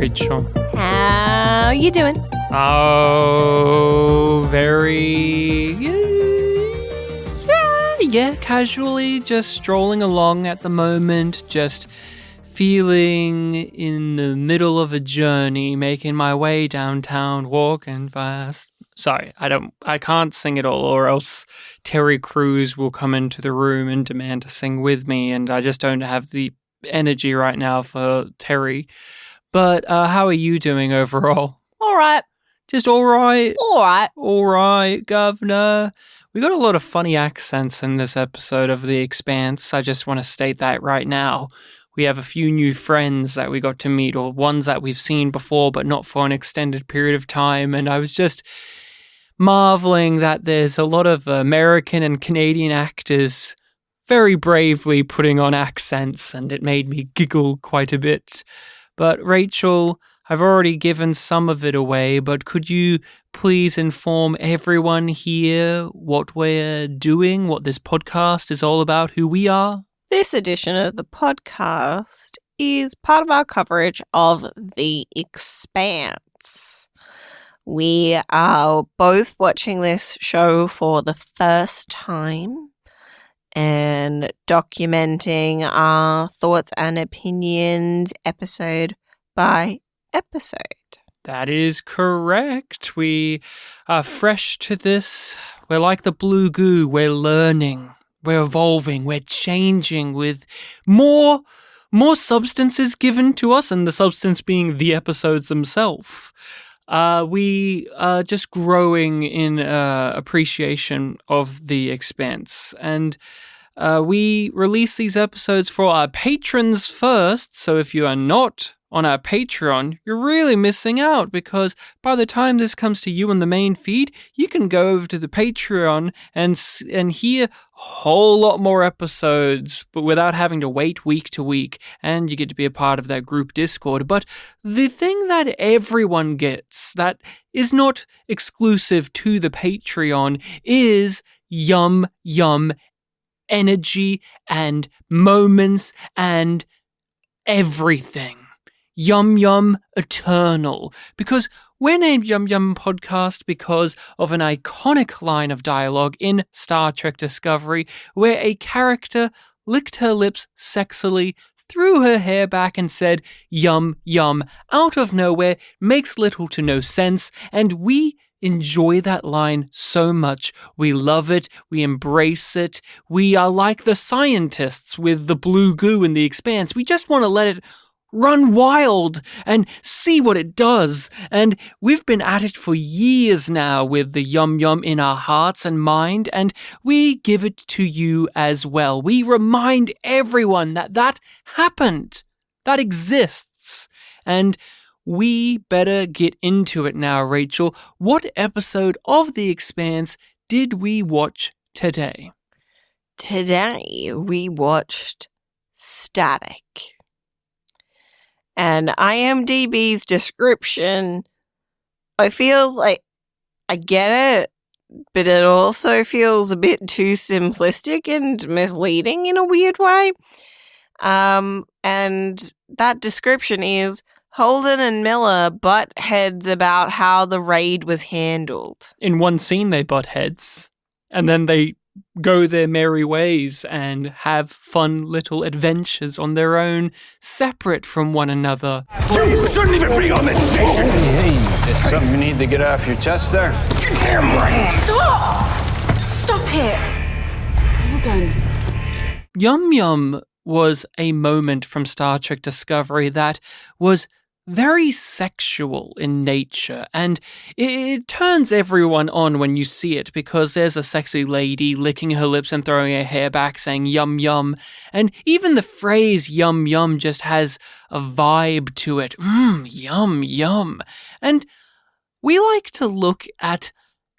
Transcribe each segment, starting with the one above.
Rachel. How you doing? Oh, very... Yeah, casually, just strolling along at the moment, just feeling in the middle of a journey, making my way downtown, walking fast. Sorry, I can't sing it all, or else Terry Crews will come into the room and demand to sing with me, and I just don't have the energy right now for Terry. But how are you doing overall? All right. Just all right. All right. All right, governor. We got a lot of funny accents in this episode of The Expanse. I just want to state that right now. We have a few new friends that we got to meet, or ones that we've seen before, but not for an extended period of time. And I was just marveling that there's a lot of American and Canadian actors very bravely putting on accents, and it made me giggle quite a bit. But Rachel, I've already given some of it away, but could you please inform everyone here what we're doing, what this podcast is all about, who we are? This edition of the podcast is part of our coverage of The Expanse. We are both watching this show for the first time and documenting our thoughts and opinions episode by episode. That is correct. We are fresh to this. We're like the blue goo. We're learning. We're evolving. We're changing with more substances given to us, and the substance being the episodes themselves. We are just growing in appreciation of The Expanse, and we release these episodes for our patrons first, so if you are not on our Patreon, you're really missing out, because by the time this comes to you in the main feed, you can go over to the Patreon and hear a whole lot more episodes, but without having to wait week to week, and you get to be a part of that group Discord. But the thing that everyone gets that is not exclusive to the Patreon is yum energy and moments and everything. Yum eternal. Because we're named Yum Yum Podcast because of an iconic line of dialogue in Star Trek Discovery where a character licked her lips sexily, threw her hair back and said, yum, out of nowhere, makes little to no sense, and we enjoy that line so much. We love it. We embrace it. We are like the scientists with the blue goo in The Expanse. We just want to let it run wild and see what it does. And we've been at it for years now with the yum in our hearts and mind, and we give it to you as well. We remind everyone that happened, that exists, and we better get into it now, Rachel. What episode of The Expanse did we watch today? Today we watched Static. And IMDb's description, I feel like I get it, but it also feels a bit too simplistic and misleading in a weird way. And that description is Holden and Miller butt heads about how the raid was handled. In one scene, they butt heads, and then they go their merry ways and have fun little adventures on their own, separate from one another. You shouldn't even be on this station! Hey, there's something you need to get off your chest there? You're damn right! Stop it! Well done. Yum was a moment from Star Trek Discovery that was very sexual in nature, and it turns everyone on when you see it, because there's a sexy lady licking her lips and throwing her hair back saying yum, and even the phrase yum just has a vibe to it. Yum. And we like to look at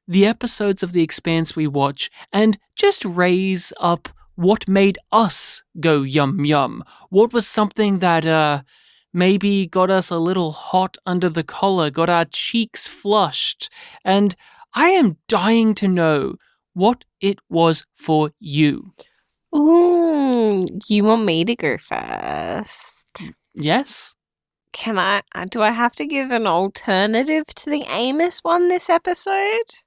the episodes of The Expanse we watch and just raise up what made us go yum. What was something that maybe got us a little hot under the collar, got our cheeks flushed, and I am dying to know what it was for you. Ooh, you want me to go first? Yes? Do I have to give an alternative to the Amos one this episode?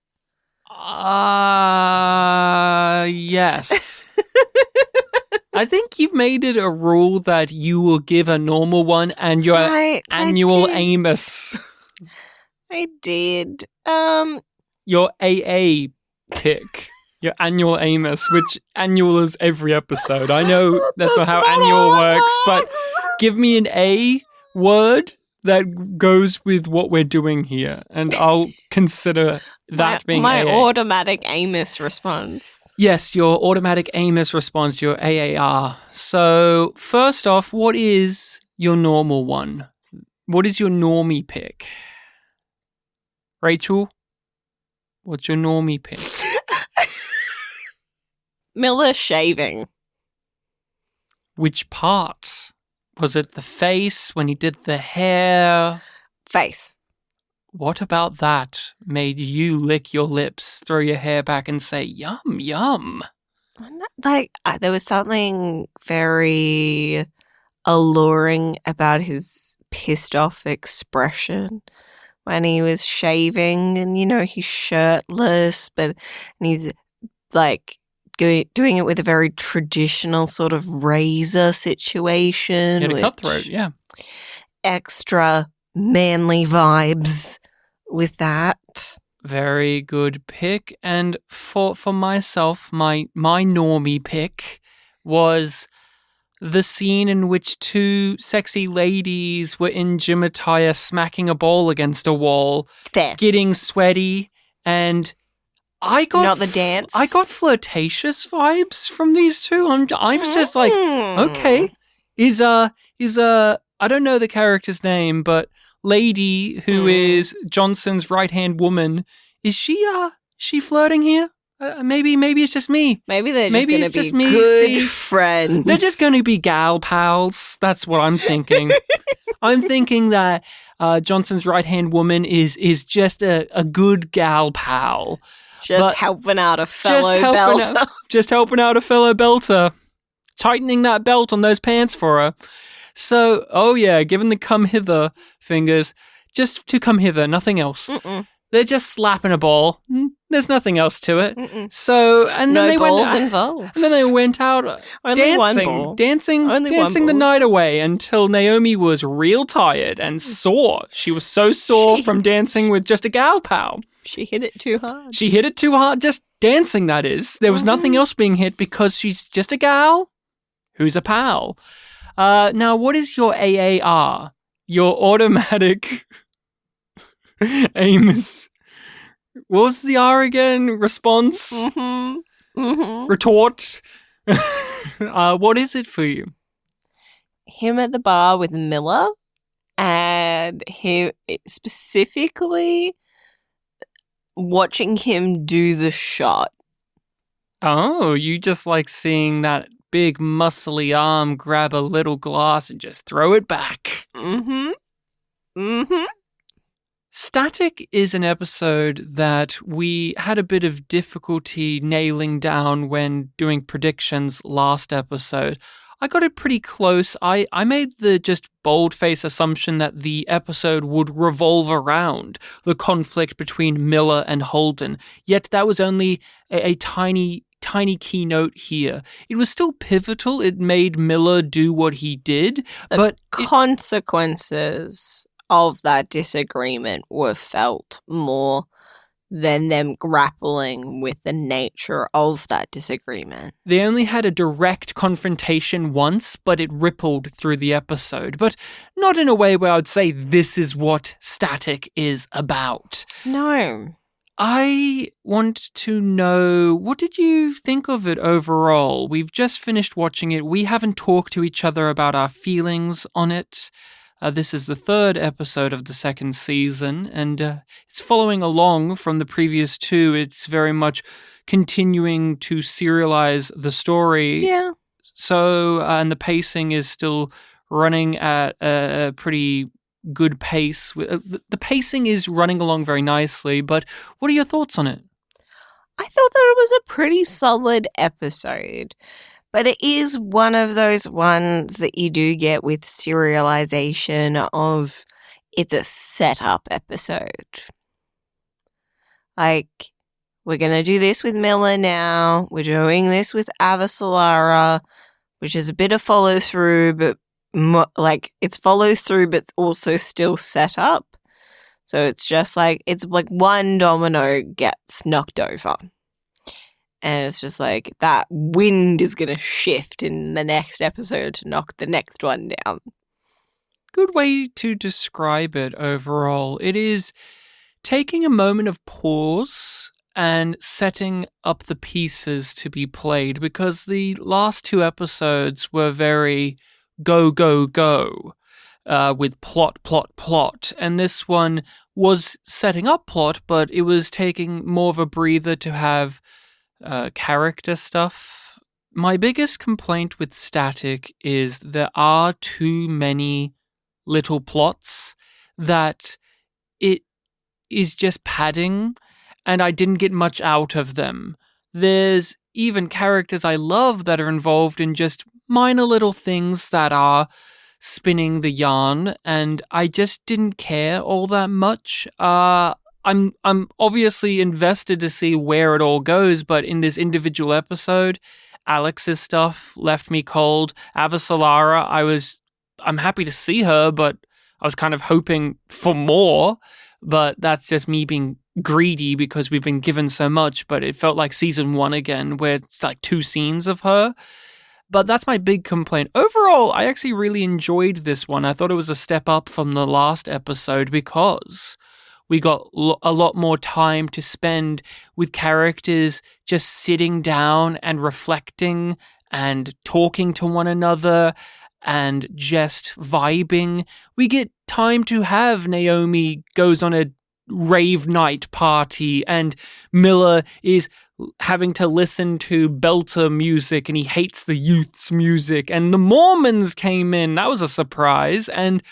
Yes. I think you've made it a rule that you will give a normal one and your annual did. Amos. I did. Your AA pick. Your annual Amos, which annual is every episode. I know that's not how annual works, but give me an A word that goes with what we're doing here, and I'll consider that being my AA. automatic Amos response. Yes, your automatic Amos response, your AAR. So, first off, what is your normal one? What is your normie pick? Rachel, what's your normie pick? Miller shaving. Which part? Was it the face when he did the hair? Face. What about that made you lick your lips, throw your hair back and say, yum, yum? There was something very alluring about his pissed off expression when he was shaving, and he's shirtless, and he's like doing it with a very traditional sort of razor situation. He had a cutthroat, yeah. Extra manly vibes with that. Very good pick. And for myself, my normie pick was the scene in which two sexy ladies were in gym attire smacking a ball against a wall, There. getting sweaty, and I got Not the dance. I got flirtatious vibes from these two. I was just like, okay, is I don't know the character's name, but lady who is Johnson's right-hand woman, is she flirting here? Maybe it's just me. Maybe they're Maybe just it's going just to me, be good see? friends. They're just going to be gal pals. That's what I'm thinking. I'm thinking that Johnson's right-hand woman is just a good gal pal. Just helping out a fellow belter. Just helping out a fellow belter. Tightening that belt on those pants for her. So, given the come hither fingers, just to come hither, nothing else. They're just slapping a ball. There's nothing else to it. So, and then No they balls went involved. and then they went out Only one ball. dancing Only one the ball. night away until Naomi was real tired and sore. She was so sore from dancing with just a gal pal. She hit it too hard. She hit it too hard, just dancing, that is. There was nothing else being hit because she's just a gal who's a pal. Now, what is your AAR? Your automatic Amos. What was the R again? Response? Retort? What is it for you? Him at the bar with Miller, and him specifically watching him do the shot. Oh, you just like seeing that big muscly arm grab a little glass and just throw it back. Static is an episode that we had a bit of difficulty nailing down when doing predictions last episode. I got it pretty close. I made the just bold-faced assumption that the episode would revolve around the conflict between Miller and Holden, yet that was only a tiny keynote here. It was still pivotal. It made Miller do what he did, but consequences of that disagreement were felt more than them grappling with the nature of that disagreement. They only had a direct confrontation once, but it rippled through the episode. But not in a way where I would say this is what Static is about. No. I want to know, what did you think of it overall? We've just finished watching it. We haven't talked to each other about our feelings on it. This is the third episode of the second season, and it's following along from the previous two. It's very much continuing to serialize the story. Yeah. So, and the pacing is still running at a pretty good pace. The pacing is running along very nicely, but what are your thoughts on it? I thought that it was a pretty solid episode. But it is one of those ones that you do get with serialization of it's a setup episode. Like, we're going to do this with Miller now. We're doing this with Avasarala, which is a bit of follow through, but it's follow through, but also still set up. So it's like one domino gets knocked over. And it's just like that wind is going to shift in the next episode to knock the next one down. Good way to describe it overall. It is taking a moment of pause and setting up the pieces to be played, because the last 2 episodes were very go, go, go with plot. And this one was setting up plot, but it was taking more of a breather to have character stuff. My biggest complaint with Static is there are too many little plots that it is just padding, and I didn't get much out of them. There's even characters I love that are involved in just minor little things that are spinning the yarn, and I just didn't care all that much. I'm obviously invested to see where it all goes, but in this individual episode, Alex's stuff left me cold. Avasarala, I'm happy to see her, but I was kind of hoping for more. But that's just me being greedy because we've been given so much. But it felt like season 1 again, where it's like 2 scenes of her. But that's my big complaint. Overall, I actually really enjoyed this one. I thought it was a step up from the last episode because we got a lot more time to spend with characters just sitting down and reflecting and talking to one another and just vibing. We get time to have Naomi goes on a rave night party and Miller is having to listen to belter music and he hates the youth's music, and the Mormons came in. That was a surprise. And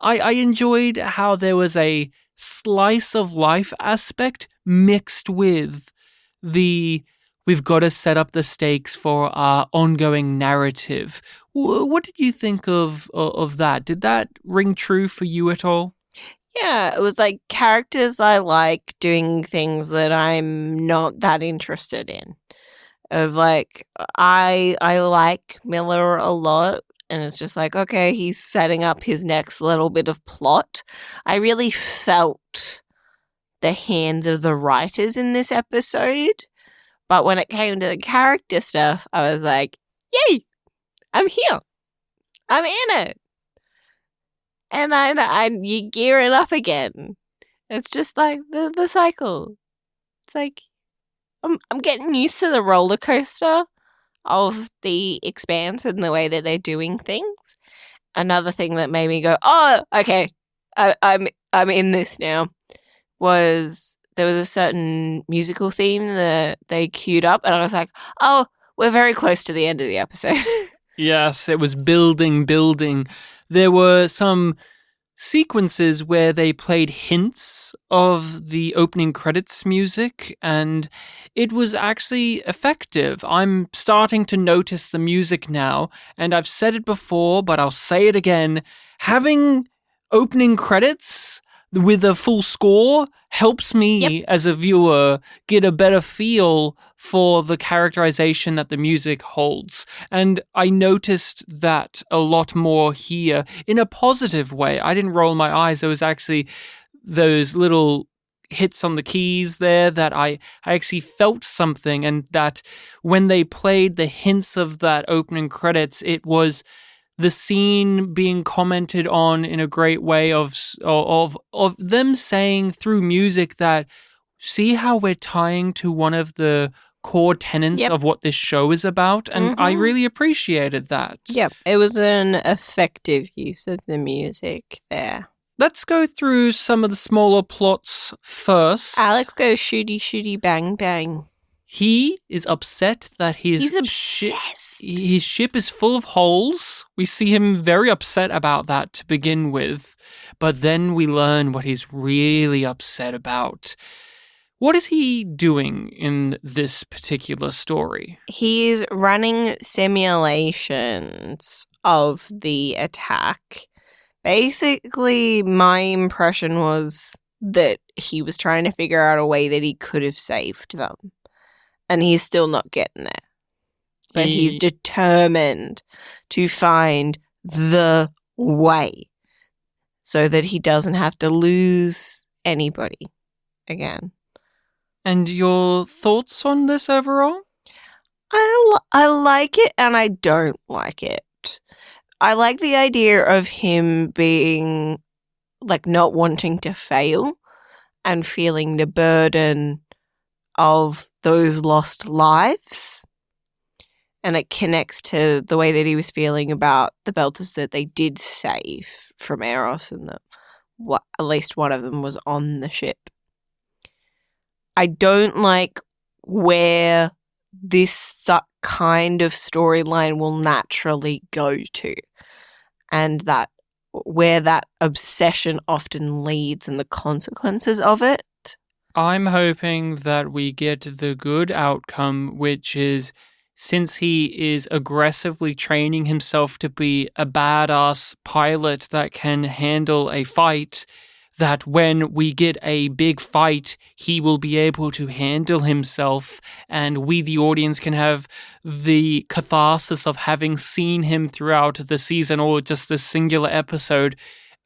I enjoyed how there was a slice of life aspect mixed with the we've got to set up the stakes for our ongoing narrative. What did you think of that? Did that ring true for you at all? Yeah, it was like characters I like doing things that I'm not that interested in. Of like, I like Miller a lot, and it's just like, okay, he's setting up his next little bit of plot. I really felt the hands of the writers in this episode, but when it came to the character stuff, I was like, yay, I'm here. I'm in it. And you gear it up again. It's just like the cycle. It's like I'm getting used to the roller coaster of the Expanse and the way that they're doing things. Another thing that made me go, oh, okay, I'm in this now, was there was a certain musical theme that they queued up, and I was like, oh, we're very close to the end of the episode. Yes, it was building. There were some sequences where they played hints of the opening credits music, and it was actually effective. I'm starting to notice the music now, and I've said it before, but I'll say it again. Having opening credits with a full score helps me as a viewer get a better feel for the characterization that the music holds. And I noticed that a lot more here in a positive way. I didn't roll my eyes. There was actually those little hits on the keys there that I actually felt something, and that when they played the hints of that opening credits, it was the scene being commented on in a great way of them saying through music that, see how we're tying to one of the core tenets of what this show is about. And I really appreciated that. Yep, it was an effective use of the music there. Let's go through some of the smaller plots first. Alex goes shooty, shooty, bang, bang. He is upset that He's obsessed. His ship is full of holes. We see him very upset about that to begin with. But then we learn what he's really upset about. What is he doing in this particular story? He's running simulations of the attack. Basically, my impression was that he was trying to figure out a way that he could have saved them. And he's still not getting there. But he's determined to find the way so that he doesn't have to lose anybody again. And your thoughts on this overall? I like it and I don't like it. I like the idea of him being, like, not wanting to fail and feeling the burden of those lost lives. And it connects to the way that he was feeling about the Belters that they did save from Eros, and that at least one of them was on the ship. I don't like where this kind of storyline will naturally go to, and that where that obsession often leads and the consequences of it. I'm hoping that we get the good outcome, which is, since he is aggressively training himself to be a badass pilot that can handle a fight, that when we get a big fight, he will be able to handle himself, and we, the audience, can have the catharsis of having seen him throughout the season or just this singular episode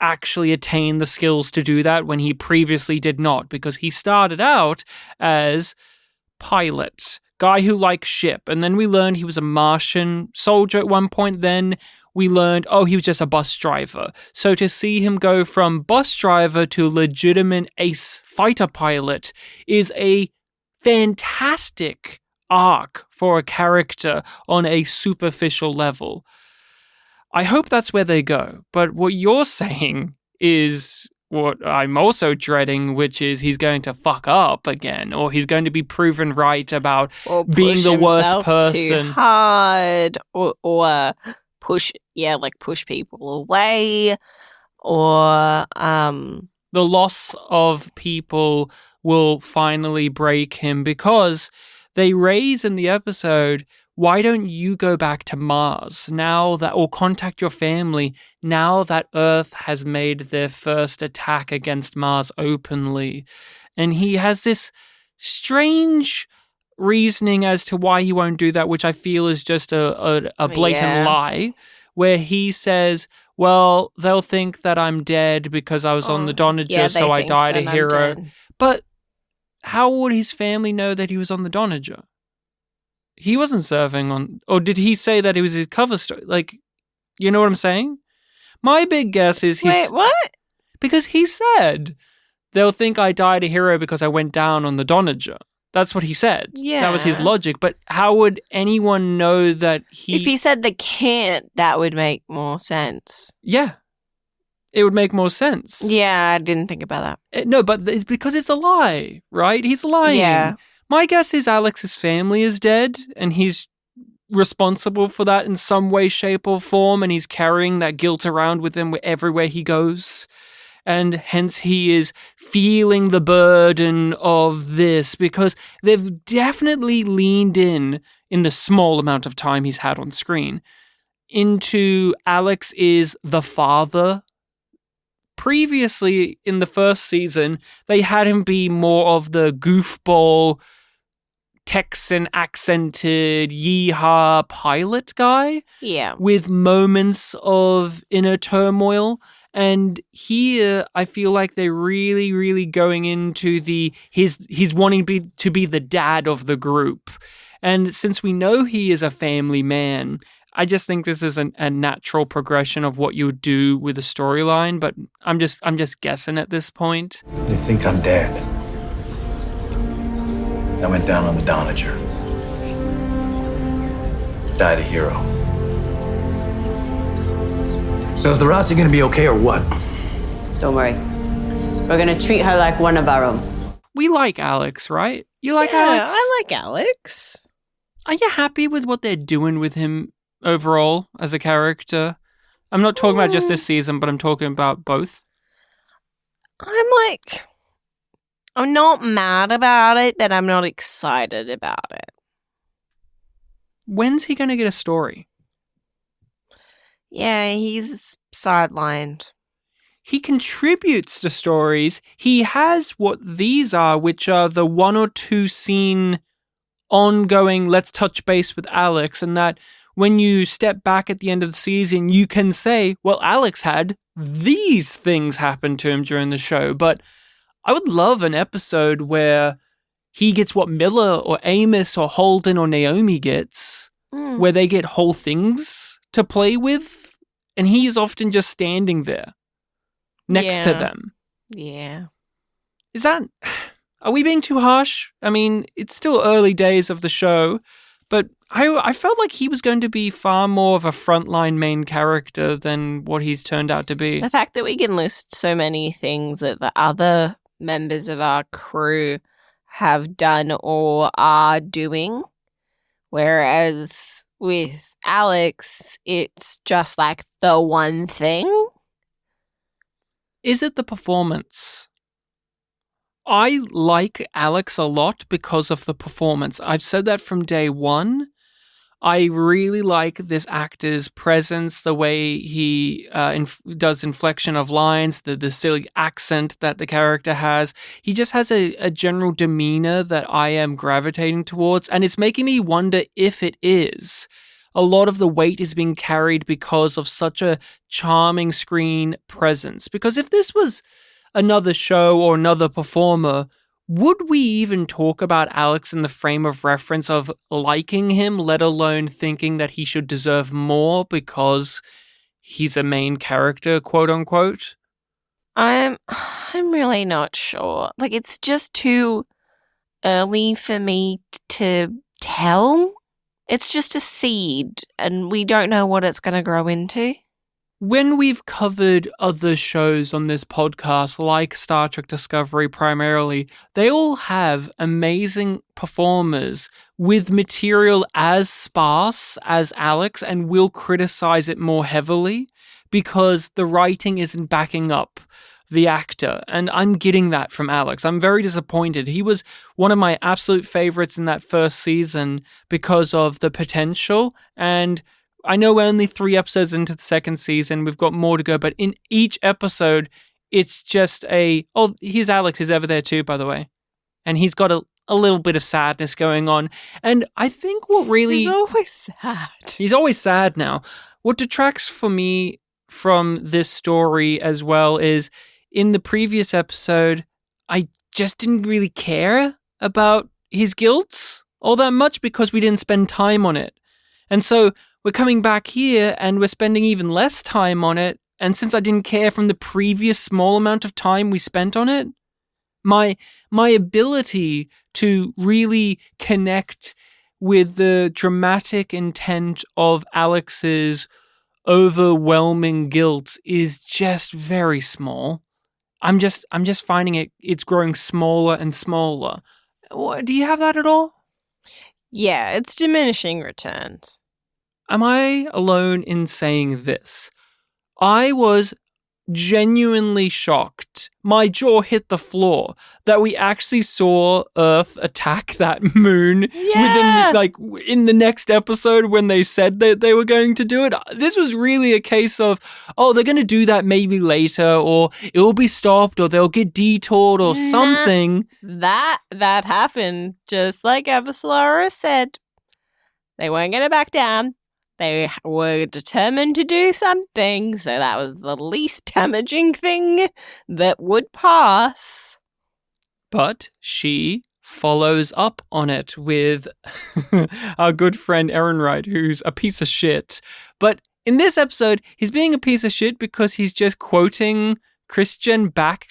actually attain the skills to do that when he previously did not, because he started out as pilot, guy who likes ship, and then we learned he was a Martian soldier at one point. Then we learned, he was just a bus driver. So to see him go from bus driver to legitimate ace fighter pilot is a fantastic arc for a character on a superficial level. I hope that's where they go. But what you're saying is what I'm also dreading, which is he's going to fuck up again, or he's going to be proven right about being the worst person. Too hard, or push people away, or the loss of people will finally break him, because they raise in the episode, why don't you go back to Mars now that, or contact your family now that Earth has made their first attack against Mars openly? And he has this strange reasoning as to why he won't do that, which I feel is just a blatant lie, where he says, well, they'll think that I'm dead because I was on the Donager, so I died a hero. But how would his family know that he was on the Donager? He wasn't serving on... Or did he say that it was his cover story? Like, you know what I'm saying? My big guess is he's... Wait, what? Because he said, they'll think I died a hero because I went down on the Donager. That's what he said. Yeah. That was his logic. But how would anyone know that he... If he said they can't, that would make more sense. Yeah. It would make more sense. Yeah, I didn't think about that. No, but it's because it's a lie, right? He's lying. Yeah. My guess is Alex's family is dead, and he's responsible for that in some way, shape, or form, and he's carrying that guilt around with him everywhere he goes. And hence he is feeling the burden of this, because they've definitely leaned in the small amount of time he's had on screen into Alex is the father. Previously, in the first season, they had him be more of the goofball, Texan accented, yeehaw pilot guy. Yeah. With moments of inner turmoil. And here, I feel like they're really, really going into he's wanting to be the dad of the group. And since we know he is a family man, I just think this is a natural progression of what you would do with a storyline, but I'm just guessing at this point. They think I'm dead. I went down on the Donager. Died a hero. So is the Rossi gonna be okay or what? Don't worry. We're gonna treat her like one of our own. We like Alex, right? You like Alex? I like Alex. Are you happy with what they're doing with him overall as a character? I'm not talking about just this season, but I'm talking about both. I'm not mad about it, but I'm not excited about it. When's he going to get a story? Yeah, he's sidelined. He contributes to stories. He has what these are, which are the 1 or 2 scene ongoing let's touch base with Alex, and that when you step back at the end of the season, you can say, well, Alex had these things happen to him during the show. But I would love an episode where he gets what Miller or Amos or Holden or Naomi gets, where they get whole things to play with, and he is often just standing there next to them. Yeah. Is that... Are we being too harsh? I mean, it's still early days of the show, but I felt like he was going to be far more of a frontline main character than what he's turned out to be. The fact that we can list so many things that the other members of our crew have done or are doing, whereas with Alex, it's just like the one thing. Is it the performance? I like Alex a lot because of the performance. I've said that from day one. I really like this actor's presence, the way he does inflection of lines, the silly accent that the character has. He just has a general demeanor that I am gravitating towards, and it's making me wonder if it is. A lot of the weight is being carried because of such a charming screen presence. Because if this was another show or another performer, would we even talk about Alex in the frame of reference of liking him, let alone thinking that he should deserve more because he's a main character, quote unquote? I'm really not sure. Like, it's just too early for me to tell. It's just a seed, and we don't know what it's going to grow into. When we've covered other shows on this podcast, like Star Trek Discovery primarily, they all have amazing performers with material as sparse as Alex, and will criticize it more heavily because the writing isn't backing up the actor. And I'm getting that from Alex. I'm very disappointed. He was one of my absolute favorites in that first season because of the potential, and I know we're only 3 episodes into the second season. We've got more to go, but in each episode, it's just here's Alex. He's over there too, by the way. And he's got a little bit of sadness going on. And I think what really... He's always sad. He's always sad now. What detracts for me from this story as well is in the previous episode, I just didn't really care about his guilt all that much because we didn't spend time on it. And so we're coming back here and we're spending even less time on it. And since I didn't care from the previous small amount of time we spent on it, my ability to really connect with the dramatic intent of Alex's overwhelming guilt is just very small. I'm just finding it's growing smaller and smaller. Do you have that at all? Yeah, it's diminishing returns. Am I alone in saying this? I was genuinely shocked. My jaw hit the floor that we actually saw Earth attack that moon in the next episode when they said that they were going to do it. This was really a case of, they're going to do that maybe later, or it will be stopped, or they'll get detoured or something. That happened, just like Avaslara said. They weren't going to back down. They were determined to do something, so that was the least damaging thing that would pass. But she follows up on it with our good friend Ehrenreich, who's a piece of shit. But in this episode, he's being a piece of shit because he's just quoting Christian back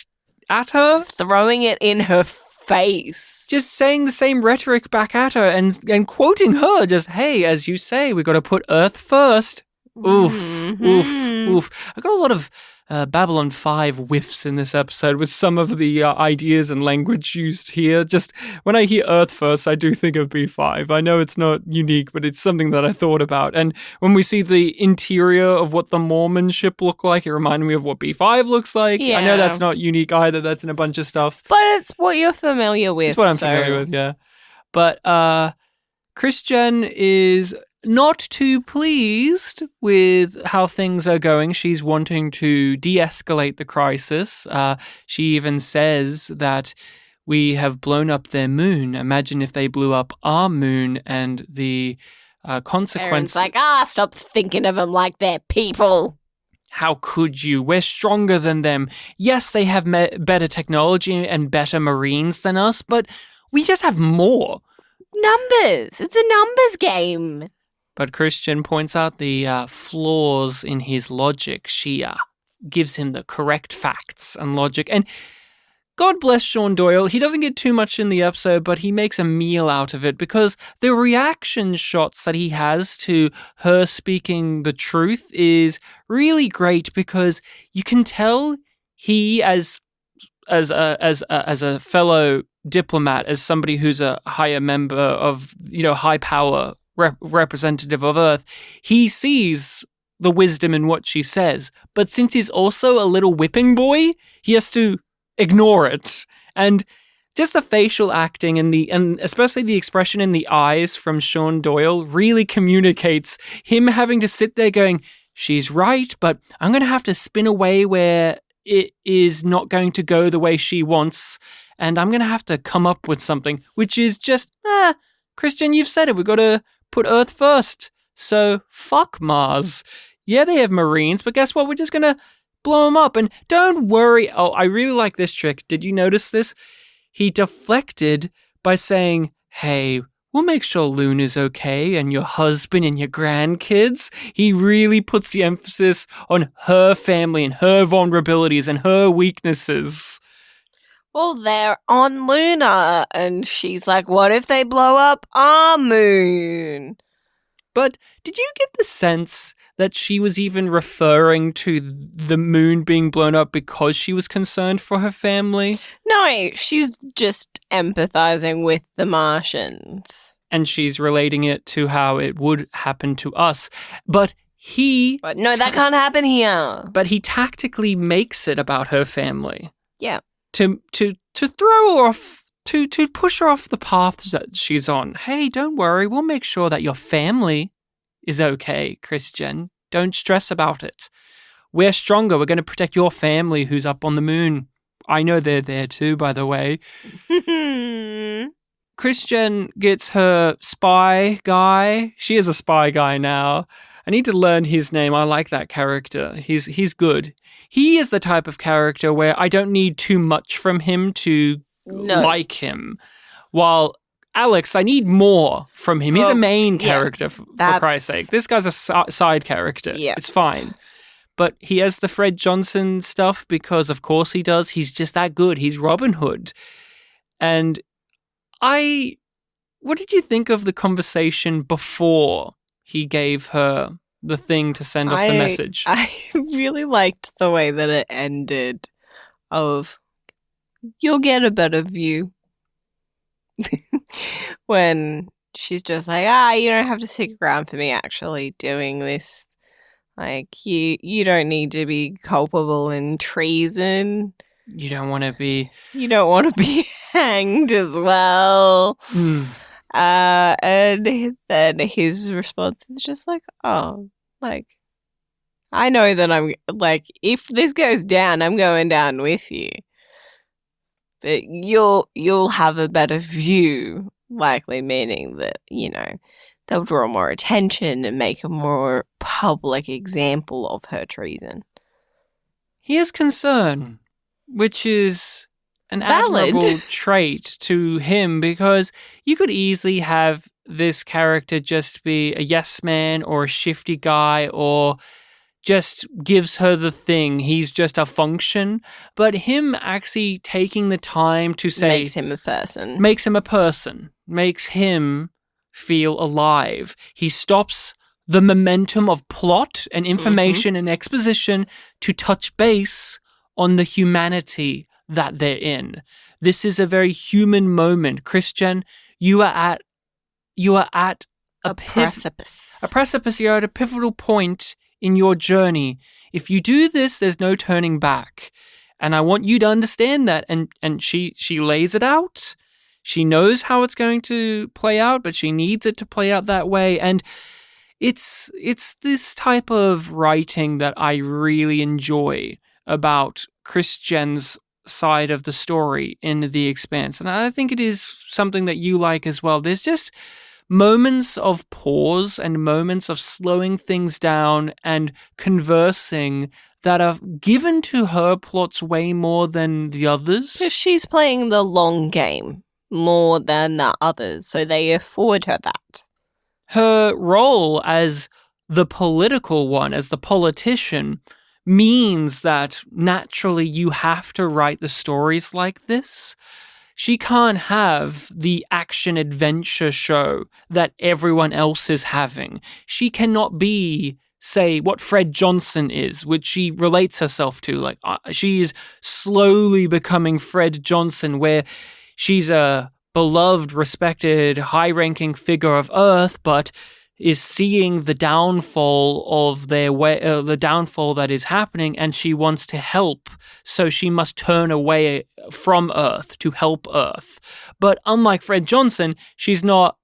at her. Throwing it in her face. Just saying the same rhetoric back at her and quoting her, just, hey, as you say, we got to put Earth first. Oof, oof, oof. I got a lot of Babylon 5 whiffs in this episode with some of the ideas and language used here. Just when I hear Earth First, I do think of B5. I know it's not unique, but it's something that I thought about. And when we see the interior of what the Mormon ship looked like, it reminded me of what B5 looks like. Yeah. I know that's not unique either. That's in a bunch of stuff. But it's what you're familiar with. It's what I'm familiar with, yeah. But Christian is not too pleased with how things are going. She's wanting to de-escalate the crisis. She even says that we have blown up their moon. Imagine if they blew up our moon, and the consequence... Aaron's like, stop thinking of them like they're people. How could you? We're stronger than them. Yes, they have better technology and better Marines than us, but we just have more. Numbers. It's a numbers game. But Christian points out the flaws in his logic. She gives him the correct facts and logic. And God bless Sean Doyle. He doesn't get too much in the episode, but he makes a meal out of it because the reaction shots that he has to her speaking the truth is really great, because you can tell he, as a fellow diplomat, as somebody who's a higher member of, high power representative of Earth, he sees the wisdom in what she says. But since he's also a little whipping boy, he has to ignore it. And just the facial acting and especially the expression in the eyes from Sean Doyle really communicates him having to sit there going, she's right, but I'm going to have to spin a way where it is not going to go the way she wants, and I'm going to have to come up with something, which is just, Christian, you've said it, we've got to put Earth first, so fuck Mars. Yeah, they have Marines, but guess what? We're just going to blow them up, and don't worry. Oh, I really like this trick. Did you notice this? He deflected by saying, hey, we'll make sure Luna's okay, and your husband and your grandkids. He really puts the emphasis on her family and her vulnerabilities and her weaknesses. Well, they're on Luna, and she's like, what if they blow up our moon? But did you get the sense that she was even referring to the moon being blown up because she was concerned for her family? No, she's just empathizing with the Martians. And she's relating it to how it would happen to us. But no, that can't happen here. But he tactically makes it about her family. Yeah. To throw her off, to push her off the path that she's on. Hey, don't worry, we'll make sure that your family is okay, Christian. Don't stress about it. We're stronger. We're going to protect your family who's up on the moon. I know they're there too, by the way. Christian gets her spy guy. She is a spy guy now. I need to learn his name. I like that character. He's good. He is the type of character where I don't need too much from him to like him. While Alex, I need more from him. He's a main character, for Christ's sake. This guy's a side character. Yeah. It's fine. But he has the Fred Johnson stuff because, of course, he does. He's just that good. He's Robin Hood. And what did you think of the conversation before he gave her the thing to send off the message? I really liked the way that it ended of, you'll get a better view. When she's just like, you don't have to stick around for me actually doing this. Like, you don't need to be culpable in treason. You don't want to be hanged as well. Mm. And then his response is just like, I know that I'm, like, if this goes down, I'm going down with you. But you'll have a better view, likely meaning that, they'll draw more attention and make a more public example of her treason. He has concern, which is an admirable trait to him, because you could easily have this character just be a yes man or a shifty guy or just gives her the thing. He's just a function. But him actually taking the time to say... Makes him a person. Makes him feel alive. He stops the momentum of plot and information and exposition to touch base on the humanity that they're in. This is a very human moment. Christian, you are at a precipice. A precipice. You're at a pivotal point in your journey. If you do this, there's no turning back. And I want you to understand that. And she lays it out. She knows how it's going to play out, but she needs it to play out that way. And it's this type of writing that I really enjoy about Christian's side of the story in The Expanse. And I think it is something that you like as well. There's just moments of pause and moments of slowing things down and conversing that are given to her plots way more than the others. Because she's playing the long game more than the others, so they afford her that. Her role as the political one, as the politician, means that naturally you have to write the stories like this. She can't have the action-adventure show that everyone else is having. She cannot be, say, what Fred Johnson is, which she relates herself to. Like, she is slowly becoming Fred Johnson, where she's a beloved, respected, high-ranking figure of Earth, but is seeing the downfall of the downfall that is happening, and she wants to help, so she must turn away from Earth to help Earth. But unlike Fred Johnson, she's not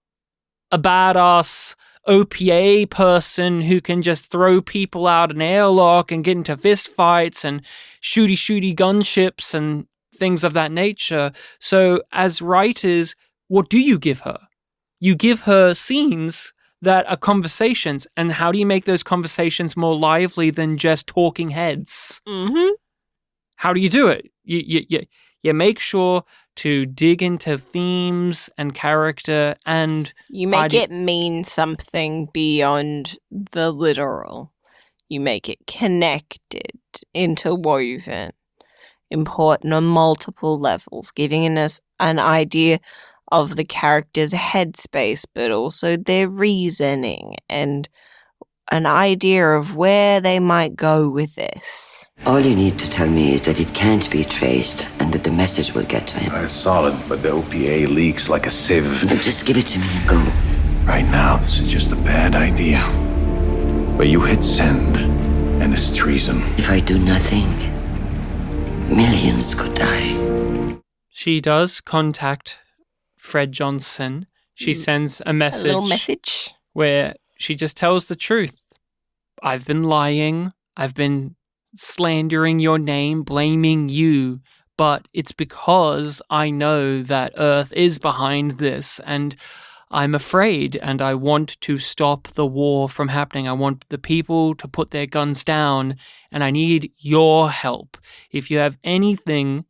a badass OPA person who can just throw people out an airlock and get into fist fights and shooty gunships and things of that nature. So as writers, what do you give her? You give her scenes that are conversations, and how do you make those conversations more lively than just talking heads? Mm-hmm. How do you do it? You make sure to dig into themes and character, and you make it mean something beyond the literal. You make it connected, interwoven, important on multiple levels, giving us an idea of the character's headspace, but also their reasoning and an idea of where they might go with this. All you need to tell me is that it can't be traced and that the message will get to him. It's solid, but the OPA leaks like a sieve. But just give it to me and go. Right now, this is just a bad idea. But you hit send, and it's treason. If I do nothing, millions could die. She does contact Fred Johnson. She sends a message. A little message. Where she just tells the truth. I've been lying. I've been slandering your name, blaming you. But it's because I know that Earth is behind this, and I'm afraid, and I want to stop the war from happening. I want the people to put their guns down, and I need your help. If you have anything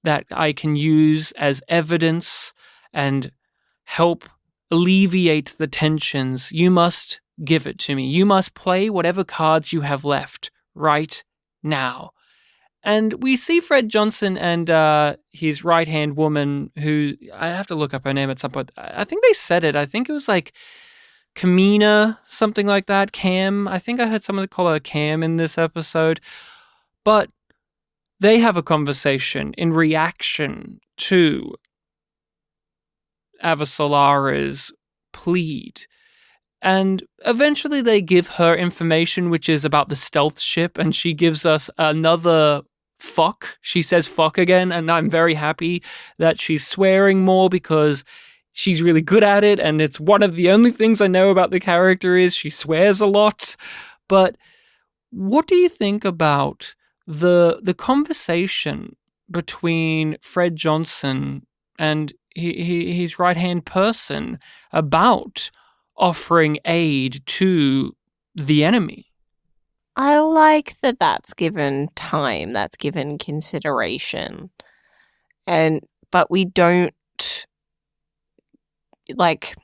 that I can use as evidence and help alleviate the tensions, you must give it to me. You must play whatever cards you have left right now. And we see Fred Johnson and his right-hand woman, who, I have to look up her name at some point. I think they said it. I think it was like Kamina, something like that. Cam. I think I heard someone call her Cam in this episode. But they have a conversation in reaction to Avasalara's plead. And eventually they give her information, which is about the stealth ship, and she gives us another fuck. She says fuck again, and I'm very happy that she's swearing more because she's really good at it, and it's one of the only things I know about the character is she swears a lot. But what do you think about the conversation between Fred Johnson and his right-hand person about offering aid to the enemy? I like that that's given time, that's given consideration. But we don't, like,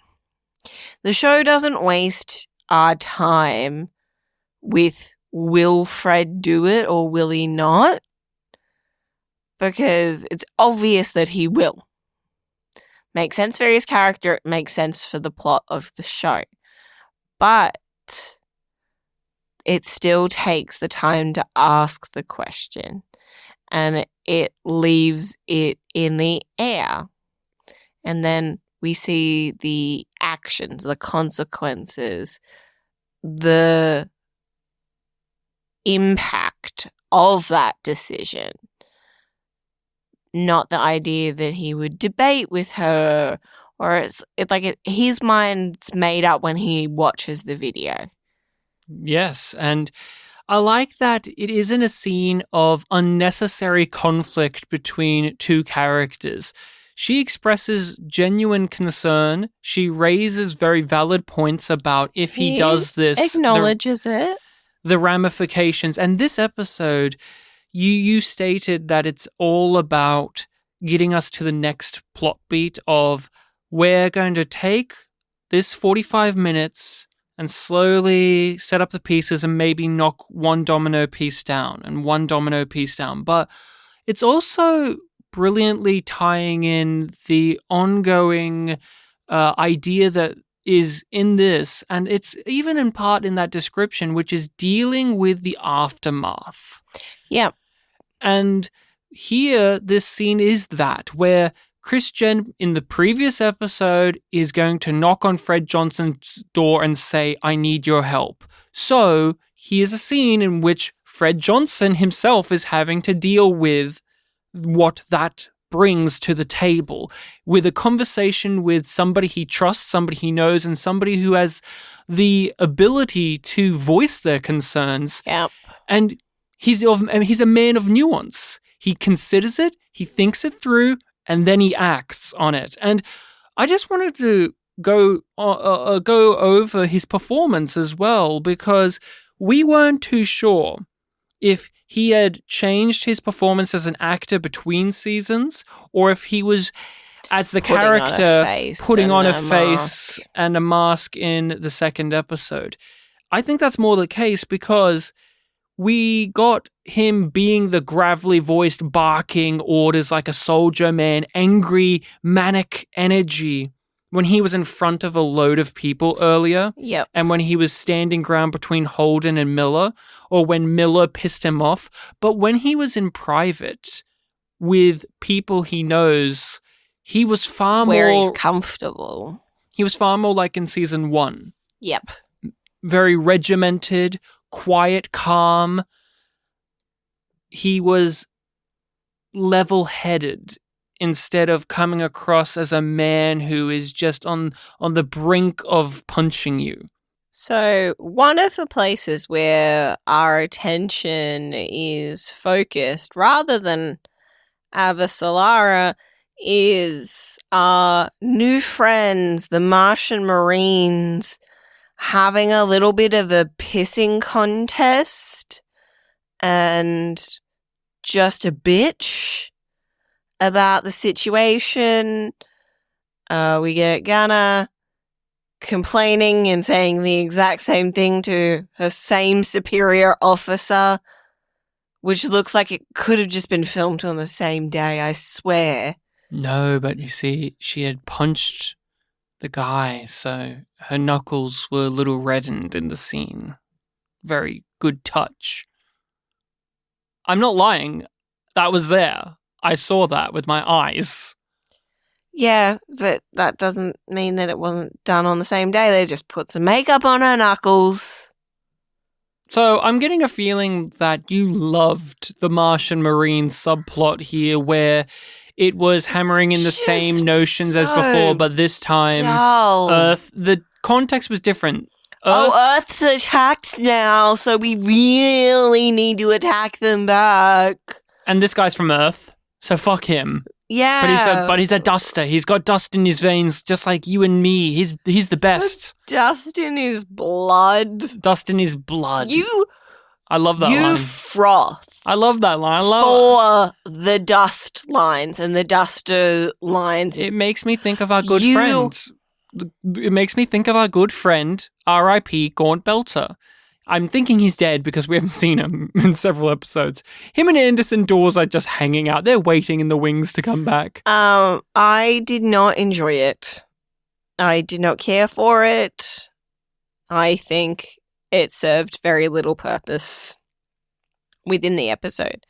the show doesn't waste our time with will Fred do it or will he not? Because it's obvious that he will. Makes sense for his character, it makes sense for the plot of the show. But But it still takes the time to ask the question, and it leaves it in the air. And then we see the actions, the consequences, the impact of that decision. Not the idea that he would debate with her, or his mind's made up when he watches the video. Yes, and I like that it isn't a scene of unnecessary conflict between two characters. She expresses genuine concern. She raises very valid points about if he does this. Acknowledges it. The ramifications. And this episode, you stated that it's all about getting us to the next plot beat of we're going to take this 45 minutes and slowly set up the pieces and maybe knock one domino piece down and one domino piece down. But it's also brilliantly tying in the ongoing idea that is in this, and it's even in part in that description, which is dealing with the aftermath. Yeah. And here, this scene is that, where Christian, in the previous episode, is going to knock on Fred Johnson's door and say, I need your help. So, here's a scene in which Fred Johnson himself is having to deal with what that brings to the table, with a conversation with somebody he trusts, somebody he knows, and somebody who has the ability to voice their concerns. Yep. And he's a man of nuance. He considers it, he thinks it through, and then he acts on it. And I just wanted to go over his performance as well, because we weren't too sure if he had changed his performance as an actor between seasons, or if he was, as the character, putting on a face and a mask in the second episode. I think that's more the case, because we got him being the gravelly voiced, barking orders like a soldier man, angry, manic energy when he was in front of a load of people earlier. Yep. And when he was standing ground between Holden and Miller, or when Miller pissed him off. But when he was in private with people he knows, he was far more... Where he's comfortable. He was far more like in season 1. Yep. Very regimented, quiet, calm. He was level-headed instead of coming across as a man who is just on the brink of punching you. So one of the places where our attention is focused, rather than Avasarala, is our new friends, the Martian Marines, having a little bit of a pissing contest and just a bitch about the situation. We get Gunnar complaining and saying the exact same thing to her same superior officer, which looks like it could have just been filmed on the same day, I swear. No, but you see, she had punched the guy, so her knuckles were a little reddened in the scene. Very good touch. I'm not lying. That was there. I saw that with my eyes. Yeah, but that doesn't mean that it wasn't done on the same day. They just put some makeup on her knuckles. So I'm getting a feeling that you loved the Martian Marine subplot here, where it was hammering in the same notions as before, but this time Earth, the context was different. Earth's attacked now, so we really need to attack them back. And this guy's from Earth, so fuck him. Yeah. But he's a duster. He's got dust in his veins, just like you and me. He's the best. Dust in his blood. Dust in his blood. I love that line. You froth. I love that line. For the dust lines and the duster lines. It makes me think of our good friend. It makes me think of our good friend, R.I.P. Gaunt Belter. I'm thinking he's dead because we haven't seen him in several episodes. Him and Anderson Dawes are just hanging out. They're waiting in the wings to come back. I did not enjoy it. I did not care for it. I think it served very little purpose within the episode.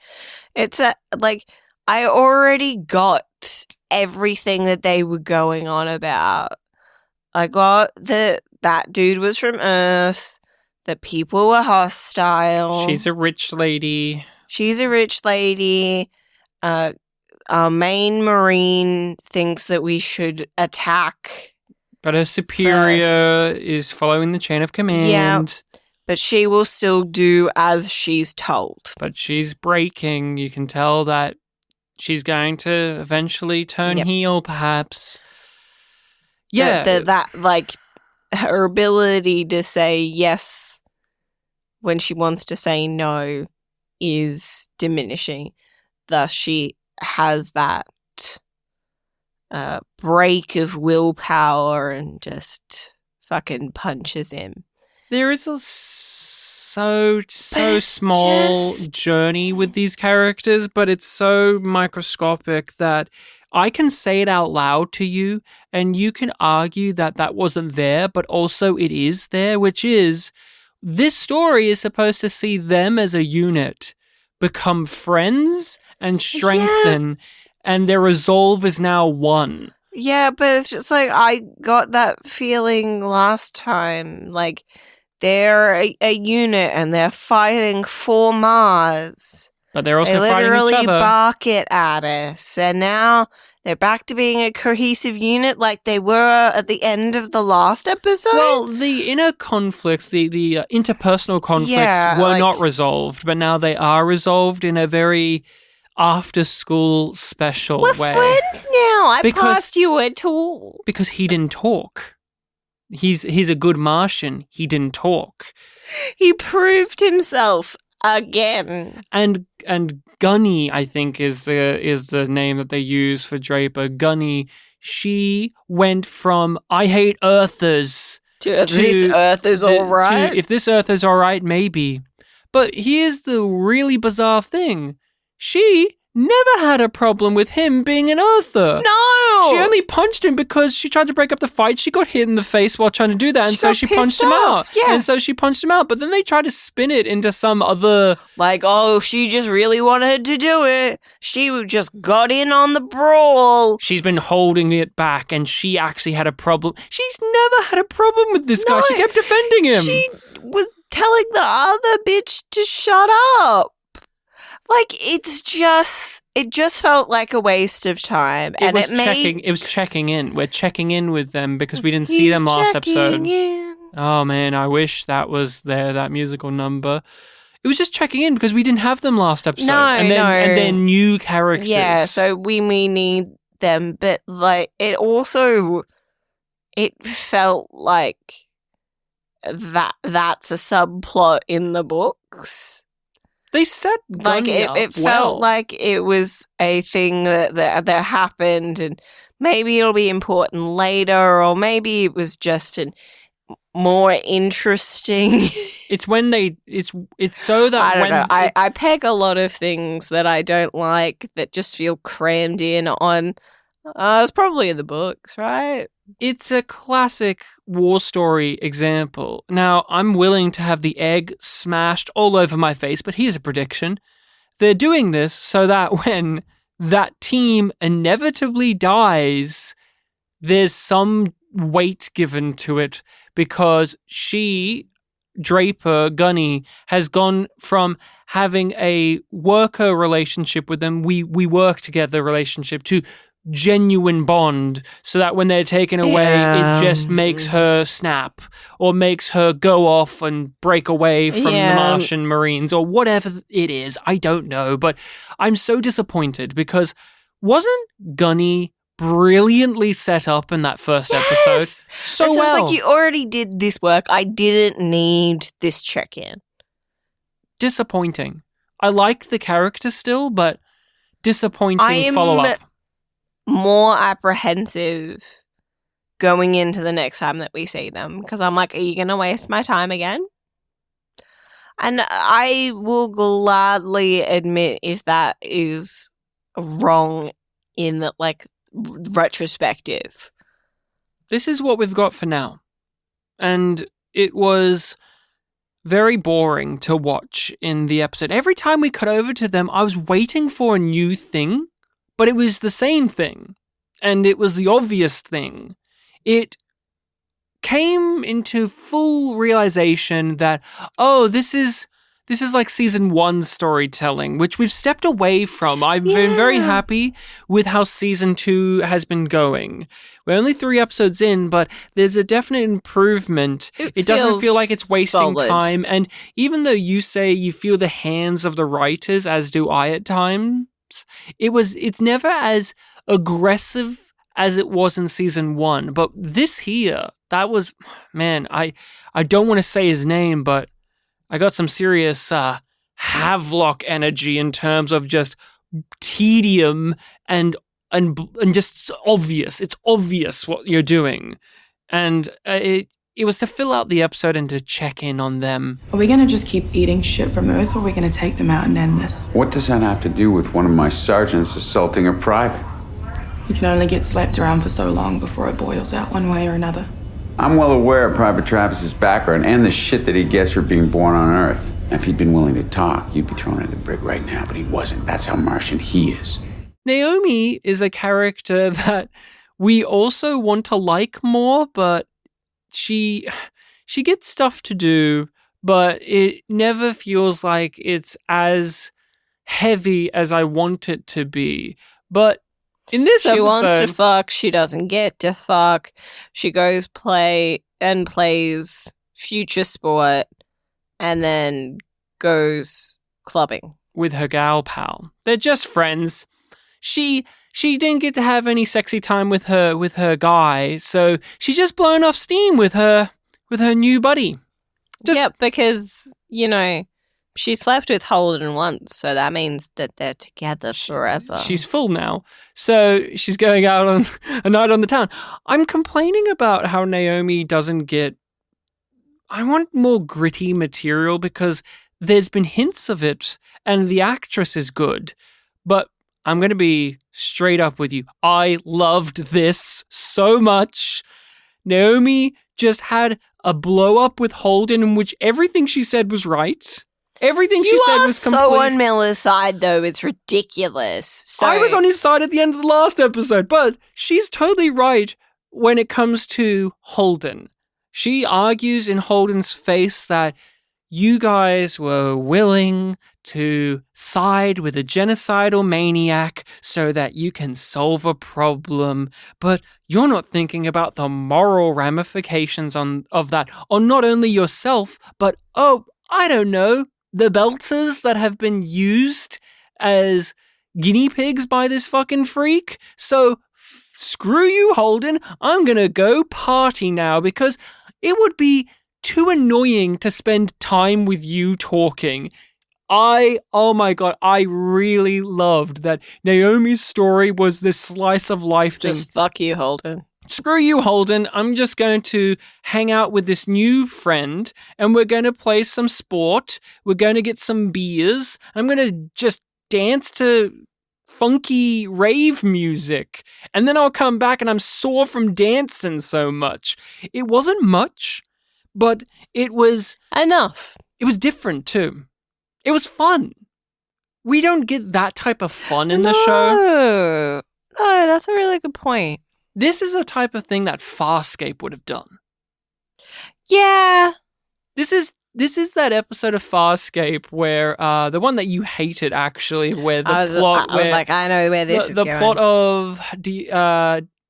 It's like I already got everything that they were going on about. I got that dude was from Earth. The people were hostile. She's a rich lady. Our main Marine thinks that we should attack. But her superior is following the chain of command. Yeah, but she will still do as she's told. But she's breaking. You can tell that she's going to eventually turn heel, perhaps. Yeah. That like, her ability to say yes when she wants to say no is diminishing. Thus, she has that break of willpower and just fucking punches him. There is a so small journey with these characters, but it's so microscopic that I can say it out loud to you, and you can argue that that wasn't there, but also it is there, which is this story is supposed to see them as a unit become friends and strengthen, and their resolve is now one. Yeah, but it's just like I got that feeling last time. Like, they're a unit and they're fighting for Mars. But they're also they fighting each literally other. bark it at us, and now they're back to being a cohesive unit like they were at the end of the last episode. Well, the inner conflicts, the interpersonal conflicts were not resolved, but now they are resolved in a very after-school special we're way. friends now. I passed you a tool. Because he didn't talk. He's a good Martian. He didn't talk. He proved himself again. And Gunny, I think, is the name that they use for Draper. Gunny, she went from I hate Earthers to this Earth is all right. If this Earth is all right, maybe. But here's the really bizarre thing. She never had a problem with him being an Earther. No! She only punched him because she tried to break up the fight. She got hit in the face while trying to do that, and so she punched him out. Yeah. And so she punched him out. But then they tried to spin it into some other... Like, oh, she just really wanted to do it. She just got in on the brawl. She's been holding it back, and she actually had a problem. She's never had a problem with this guy. She kept defending him. She was telling the other bitch to shut up. Like, it just felt like a waste of time. It was checking in. We're checking in with them because we didn't see them last episode. Oh man, I wish that was that musical number. It was just checking in because we didn't have them last episode. And they're new characters. Yeah, so we need them, but like it felt like that's a subplot in the books. They set Gunny up it felt like it was a thing that happened, and maybe it'll be important later, or maybe it was just an more interesting. It's when it's so that I don't know. I peg a lot of things that I don't like that just feel crammed in on. It's probably in the books, right? It's a classic war story example. Now, I'm willing to have the egg smashed all over my face, but here's a prediction. They're doing this so that when that team inevitably dies, there's some weight given to it because Draper, Gunny, has gone from having a worker relationship with them, we work together relationship, to genuine bond, so that when they're taken away, it just makes her snap or makes her go off and break away from the Martian Marines or whatever it is. I don't know, but I'm so disappointed because wasn't Gunny brilliantly set up in that first episode? So it's well. Like you already did this work. I didn't need this check-in. Disappointing. I like the character still, but disappointing follow-up. More apprehensive going into the next time that we see them because I'm like, are you going to waste my time again? And I will gladly admit if that is wrong in the retrospective. This is what we've got for now. And it was very boring to watch in the episode. Every time we cut over to them, I was waiting for a new thing, but it was the same thing. And it was the obvious thing. It came into full realization that, oh, this is like season 1 storytelling, which we've stepped away from. I've been very happy with how season 2 has been going. We're only 3 episodes in, but there's a definite improvement. It doesn't feel like it's wasting time. And even though you say you feel the hands of the writers, as do I at times, it's never as aggressive as it was in season 1. But this here, that was, man, I don't want to say his name, but I got some serious Havelock energy in terms of just tedium and just obvious. It's obvious what you're doing. And it was to fill out the episode and to check in on them. Are we gonna just keep eating shit from Earth, or are we gonna take them out and end this? What does that have to do with one of my sergeants assaulting a private? You can only get slapped around for so long before it boils out one way or another. I'm well aware of Private Travis's background and the shit that he gets for being born on Earth. And if he'd been willing to talk, you'd be thrown into the brig right now, but he wasn't. That's how Martian he is. Naomi is a character that we also want to like more, but she gets stuff to do, but it never feels like it's as heavy as I want it to be. But in this episode, she wants to fuck, she doesn't get to fuck. She goes plays future sport and then goes clubbing with her gal pal. They're just friends. She didn't get to have any sexy time with her guy, so she's just blown off steam with her new buddy. Because, she slept with Holden once, so that means that they're together forever. She's full now, so she's going out on a night on the town. I'm complaining about how Naomi doesn't get... I want more gritty material because there's been hints of it, and the actress is good. But I'm going to be straight up with you. I loved this so much. Naomi just had a blow-up with Holden in which everything she said was right. Everything she said was complete. You are so on Miller's side, though. It's ridiculous. So... I was on his side at the end of the last episode, but she's totally right when it comes to Holden. She argues in Holden's face that you guys were willing to side with a genocidal maniac so that you can solve a problem, but you're not thinking about the moral ramifications of that on not only yourself, but, I don't know, the belters that have been used as guinea pigs by this fucking freak. So screw you, Holden. I'm gonna go party now because it would be too annoying to spend time with you talking. Oh my god, I really loved that Naomi's story was this slice of life thing. Just fuck you, Holden. Screw you, Holden. I'm just going to hang out with this new friend and we're going to play some sport. We're going to get some beers. I'm going to just dance to funky rave music. And then I'll come back and I'm sore from dancing so much. It wasn't much, but it was enough. It was different too. It was fun. We don't get that type of fun in the show. No, that's a really good point. This is the type of thing that Farscape would have done. Yeah. This is that episode of Farscape where the one that you hated actually, where the plot. I was like, I know where this is going. The plot of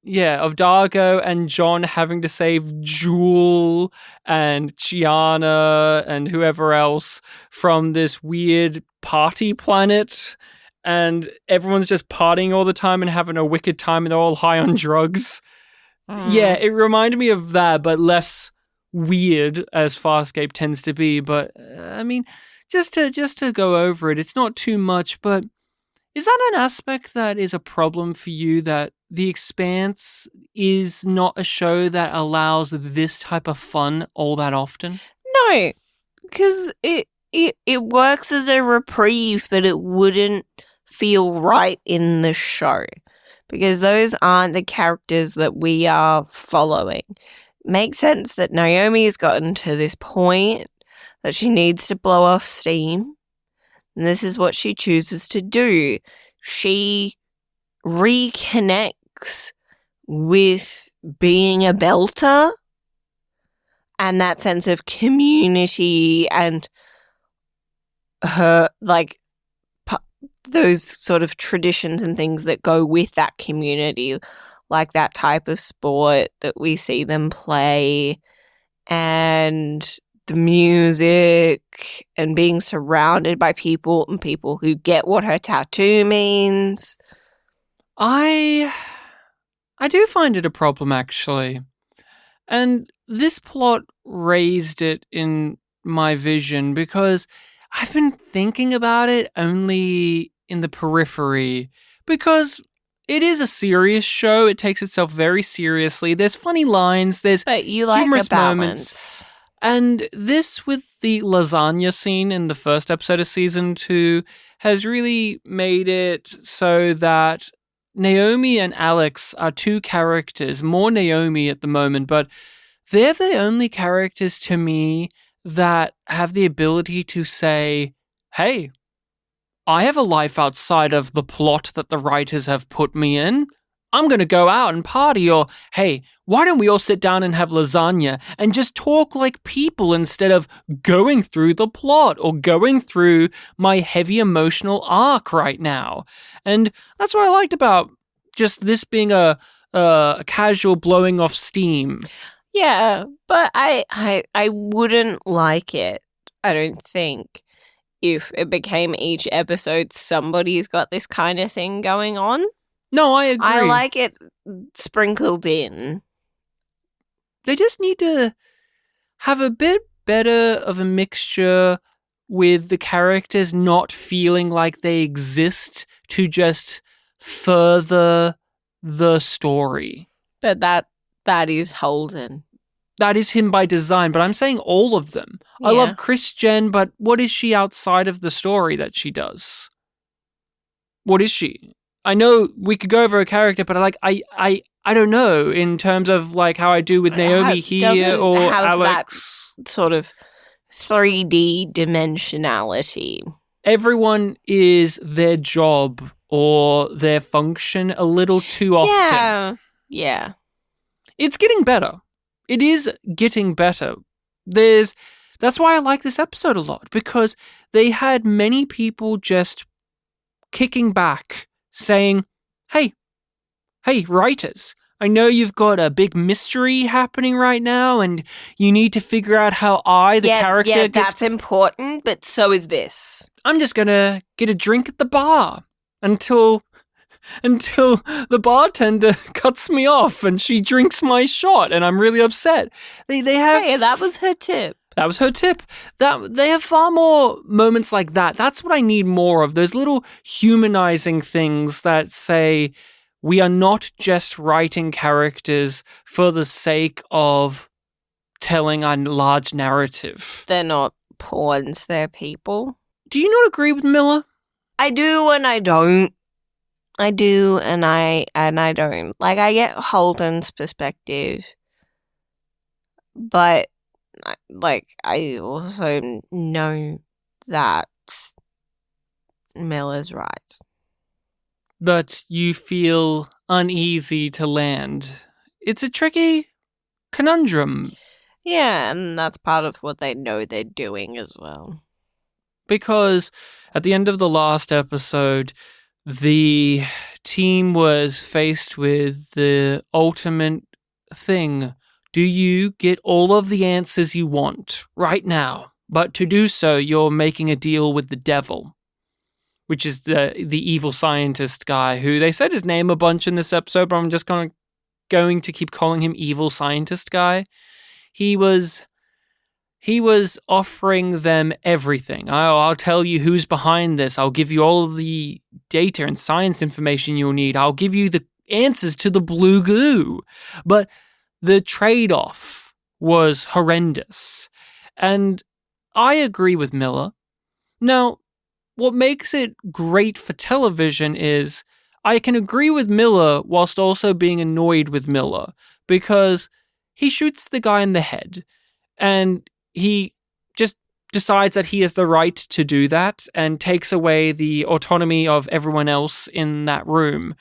of Dargo and John having to save Jewel and Chiana and whoever else from this weird party planet. And everyone's just partying all the time and having a wicked time and they're all high on drugs. Yeah, it reminded me of that, but less weird as Farscape tends to be. But, I mean, just to go over it, it's not too much, but is that an aspect that is a problem for you, that The Expanse is not a show that allows this type of fun all that often? No, because it works as a reprieve, but it wouldn't feel right in the show because those aren't the characters that we are following. Makes sense that Naomi has gotten to this point that she needs to blow off steam. And this is what she chooses to do. She reconnects with being a belter and that sense of community and her, like, those sort of traditions and things that go with that community, like that type of sport that we see them play, and the music, and being surrounded by people and people who get what her tattoo means. I do find it a problem, actually. And this plot raised it in my vision because I've been thinking about it only in the periphery, because it is a serious show. It takes itself very seriously. There's funny lines. There's But you like humorous a balance. moments. And this, with the lasagna scene in the first episode of season 2, has really made it so that Naomi and Alex are two characters, more Naomi at the moment, but they're the only characters to me that have the ability to say, hey, I have a life outside of the plot that the writers have put me in. I'm going to go out and party, or, hey, why don't we all sit down and have lasagna and just talk like people instead of going through the plot or going through my heavy emotional arc right now. And that's what I liked about just this being a casual blowing off steam. Yeah, but I wouldn't like it, I don't think, if it became each episode somebody's got this kind of thing going on. No, I agree. I like it sprinkled in. They just need to have a bit better of a mixture with the characters not feeling like they exist to just further the story. But that is Holden. That is him by design, but I'm saying all of them. I Yeah. love Chris Jen, but what is she outside of the story that she does? What is she? I know we could go over a character, but I don't know in terms of like how I do with Naomi here Doesn't or have Alex. that sort of 3D dimensionality. Everyone is their job or their function a little too often. Yeah. It's getting better. It is getting better. That's why I like this episode a lot, because they had many people just kicking back, saying, hey, writers, I know you've got a big mystery happening right now, and you need to figure out how the character Yeah, gets... that's important, but so is this. I'm just gonna get a drink at the bar until the bartender cuts me off and she drinks my shot and I'm really upset. They have... Hey, that was her tip. That was her tip. They have far more moments like that. That's what I need more of. Those little humanizing things that say we are not just writing characters for the sake of telling a large narrative. They're not pawns, they're people. Do you not agree with Miller? I do and I don't. I do and I don't. Like, I get Holden's perspective, but I also know that Miller's right. But you feel uneasy to land. It's a tricky conundrum. Yeah, and that's part of what they know they're doing as well. Because at the end of the last episode, the team was faced with the ultimate thing. Do you get all of the answers you want right now? But to do so, you're making a deal with the devil, which is the evil scientist guy, who they said his name a bunch in this episode, but I'm just going to keep calling him evil scientist guy. He was offering them everything. I'll tell you who's behind this. I'll give you all of the data and science information you'll need. I'll give you the answers to the blue goo. But the trade-off was horrendous. And I agree with Miller. Now, what makes it great for television is I can agree with Miller whilst also being annoyed with Miller, because he shoots the guy in the head and he just decides that he has the right to do that and takes away the autonomy of everyone else in that room.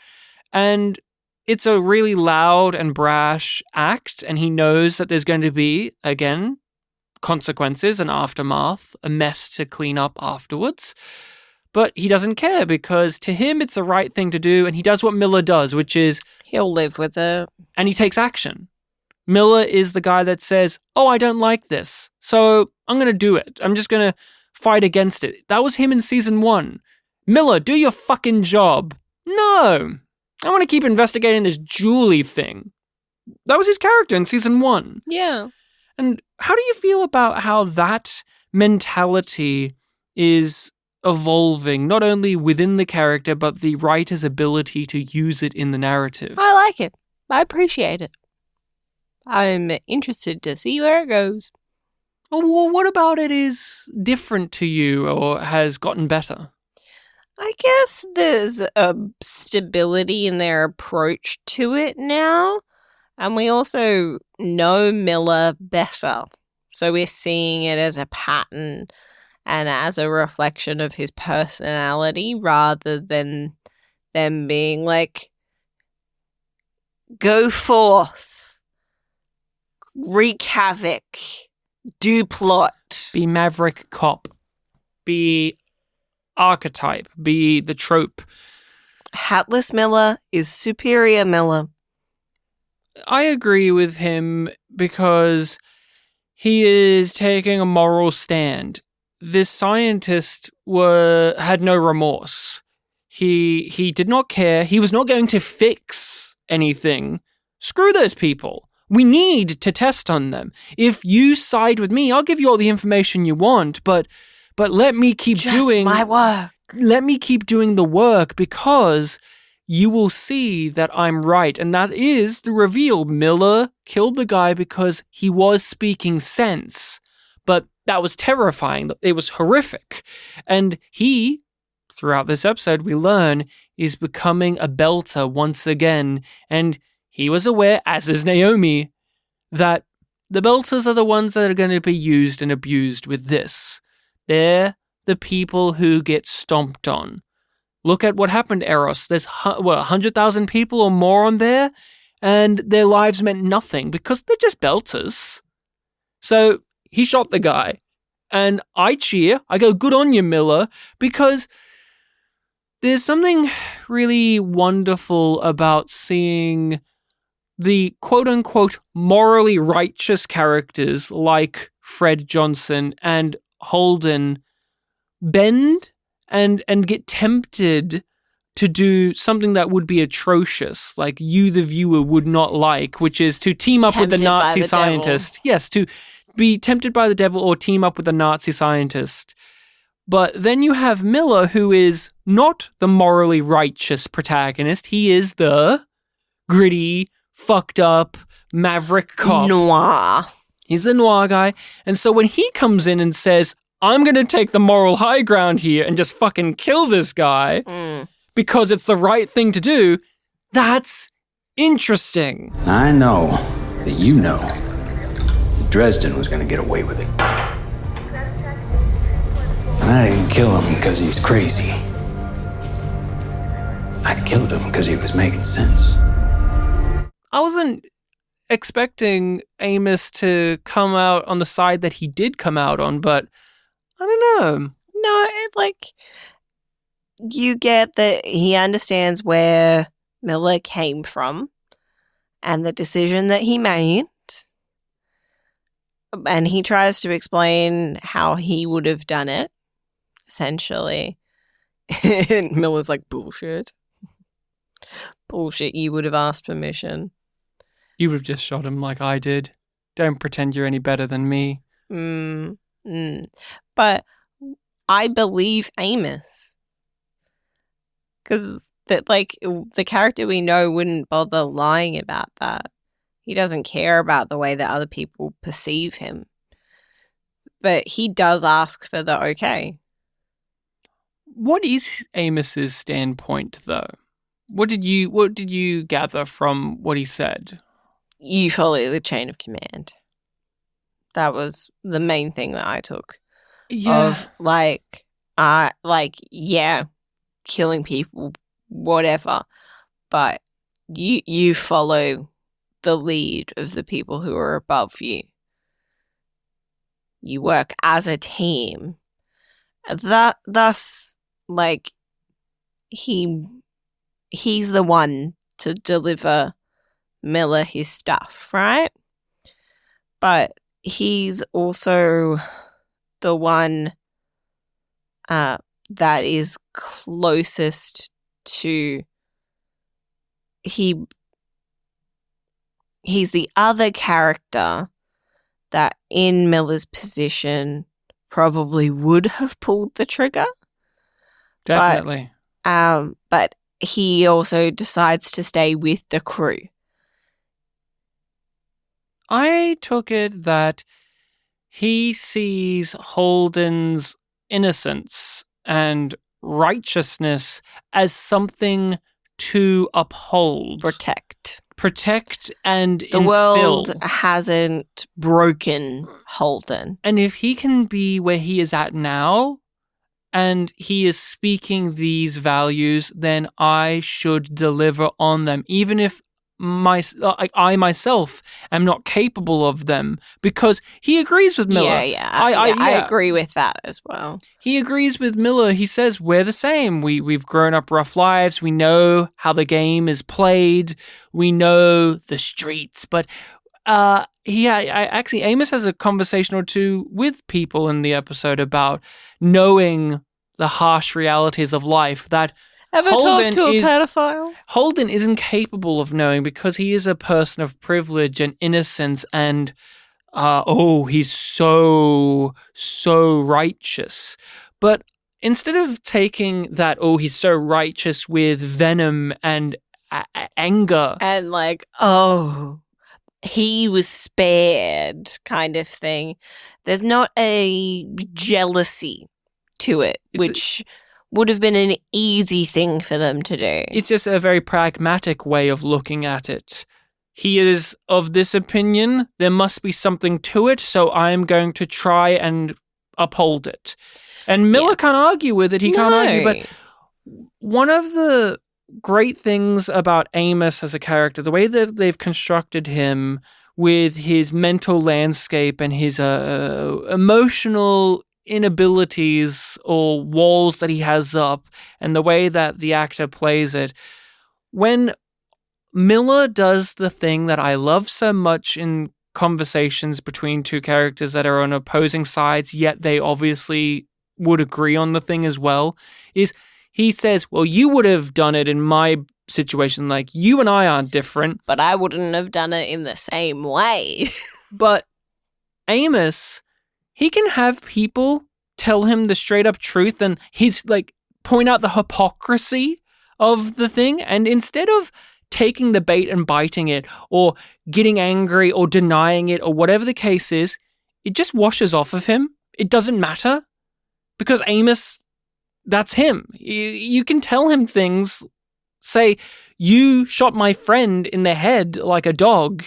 And it's a really loud and brash act, and he knows that there's going to be, again, consequences, an aftermath, a mess to clean up afterwards. But he doesn't care because to him it's the right thing to do, and he does what Miller does, which is... He'll live with it. And he takes action. Miller is the guy that says, oh, I don't like this, so I'm going to do it. I'm just going to fight against it. That was him in season 1. Miller, do your fucking job. No, I want to keep investigating this Julie thing. That was his character in season 1. Yeah. And how do you feel about how that mentality is evolving, not only within the character, but the writer's ability to use it in the narrative? I like it. I appreciate it. I'm interested to see where it goes. Oh, well, what about it is different to you or has gotten better? I guess there's a stability in their approach to it now. And we also know Miller better. So we're seeing it as a pattern and as a reflection of his personality rather than them being like, go forth, wreak havoc, do plot. Be maverick cop. Be archetype. Be the trope. Hatless Miller is superior Miller. I agree with him because he is taking a moral stand. This scientist had no remorse. He did not care. He was not going to fix anything. Screw those people. We need to test on them. If you side with me, I'll give you all the information you want, but let me keep doing my work. Let me keep doing the work because you will see that I'm right. And that is the reveal. Miller killed the guy because he was speaking sense. But that was terrifying. It was horrific. And he, throughout this episode, we learn, is becoming a belter once again. And he was aware, as is Naomi, that the belters are the ones that are going to be used and abused with this. They're the people who get stomped on. Look at what happened, Eros. There's 100,000 people or more on there, and their lives meant nothing because they're just belters. So he shot the guy, and I cheer. I go, good on you, Miller, because there's something really wonderful about seeing the quote-unquote morally righteous characters like Fred Johnson and Holden bend and get tempted to do something that would be atrocious, like you, the viewer, would not like, which is to team up with the Nazi scientist. Yes, to be tempted by the devil or team up with a Nazi scientist. But then you have Miller, who is not the morally righteous protagonist. He is the gritty, fucked up, maverick cop. Noir. He's the noir guy. And so when he comes in and says, I'm going to take the moral high ground here and just fucking kill this guy because it's the right thing to do, that's interesting. I know that you know that Dresden was going to get away with it. And I didn't kill him because he's crazy. I killed him because he was making sense. I wasn't expecting Amos to come out on the side that he did come out on, but I don't know. No, it's like you get that he understands where Miller came from and the decision that he made. And he tries to explain how he would have done it, essentially. And Miller's like, bullshit. Bullshit, you would have asked permission. You would have just shot him like I did. Don't pretend you're any better than me. But I believe Amos. Because the character we know wouldn't bother lying about that. He doesn't care about the way that other people perceive him. But he does ask for the okay. What is Amos's standpoint, though? What did you gather from what he said? You follow the chain of command. That was the main thing that I took. of killing people, whatever, but you follow the lead of the people who are above you. You work as a team. Thus, like, he's the one to deliver Miller his stuff, right? But he's also the one that is closest to he's the other character that in Miller's position probably would have pulled the trigger. Definitely. But he also decides to stay with the crew. I took it that he sees Holden's innocence and righteousness as something to uphold. Protect and the instill. world hasn't broken Holden. And if he can be where he is at now, and he is speaking these values, then I should deliver on them, even if I myself am not capable of them, because he agrees with Miller. I agree with that as well. He agrees with Miller. He says, we're the same. We've grown up rough lives. We know how the game is played. We know the streets. But actually, Amos has a conversation or two with people in the episode about knowing the harsh realities of life that Ever talked to a pedophile? Holden isn't capable of knowing because he is a person of privilege and innocence and, he's so righteous. But instead of taking that, he's so righteous with venom and anger. And he was spared kind of thing. There's not a jealousy to it, which would have been an easy thing for them to do. It's just a very pragmatic way of looking at it. He is of this opinion, there must be something to it, so I'm going to try and uphold it. And Miller can't argue with it, he can't argue, but one of the great things about Amos as a character, the way that they've constructed him with his mental landscape and his emotional inabilities or walls that he has up, and the way that the actor plays it, when Miller does the thing that I love so much in conversations between two characters that are on opposing sides, yet they obviously would agree on the thing as well, is he says, well, you would have done it in my situation, like you and I aren't different. But I wouldn't have done it in the same way. But Amos, he can have people tell him the straight up truth and he's like point out the hypocrisy of the thing. And instead of taking the bait and biting it or getting angry or denying it or whatever the case is, it just washes off of him. It doesn't matter because Amos, that's him. You can tell him things, say, you shot my friend in the head like a dog.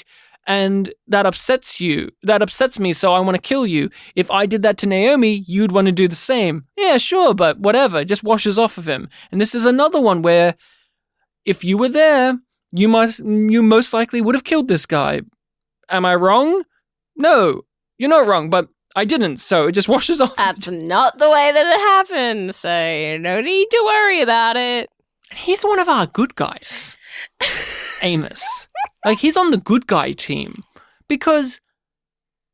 And that upsets you. That upsets me, so I want to kill you. If I did that to Naomi, you'd want to do the same. Yeah, sure, but whatever. It just washes off of him. And this is another one where if you were there, you most likely would have killed this guy. Am I wrong? No, you're not wrong, but I didn't, so it just washes off. That's not the way that it happened, so no need to worry about it. He's one of our good guys. Amos. Like, he's on the good guy team because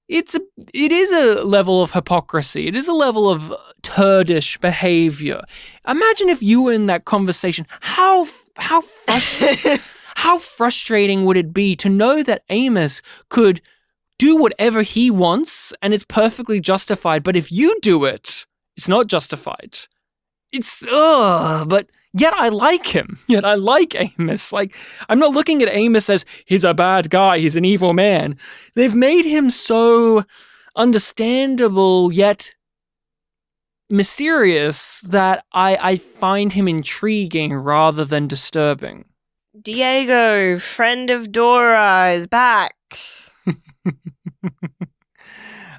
it is a level of hypocrisy. It is a level of turdish behavior. Imagine if you were in that conversation. How frustrating would it be to know that Amos could do whatever he wants and it's perfectly justified, but if you do it, it's not justified. But yet I like him. Yet I like Amos. Like, I'm not looking at Amos as he's a bad guy, he's an evil man. They've made him so understandable yet mysterious that I find him intriguing rather than disturbing. Diego, friend of Dora, is back.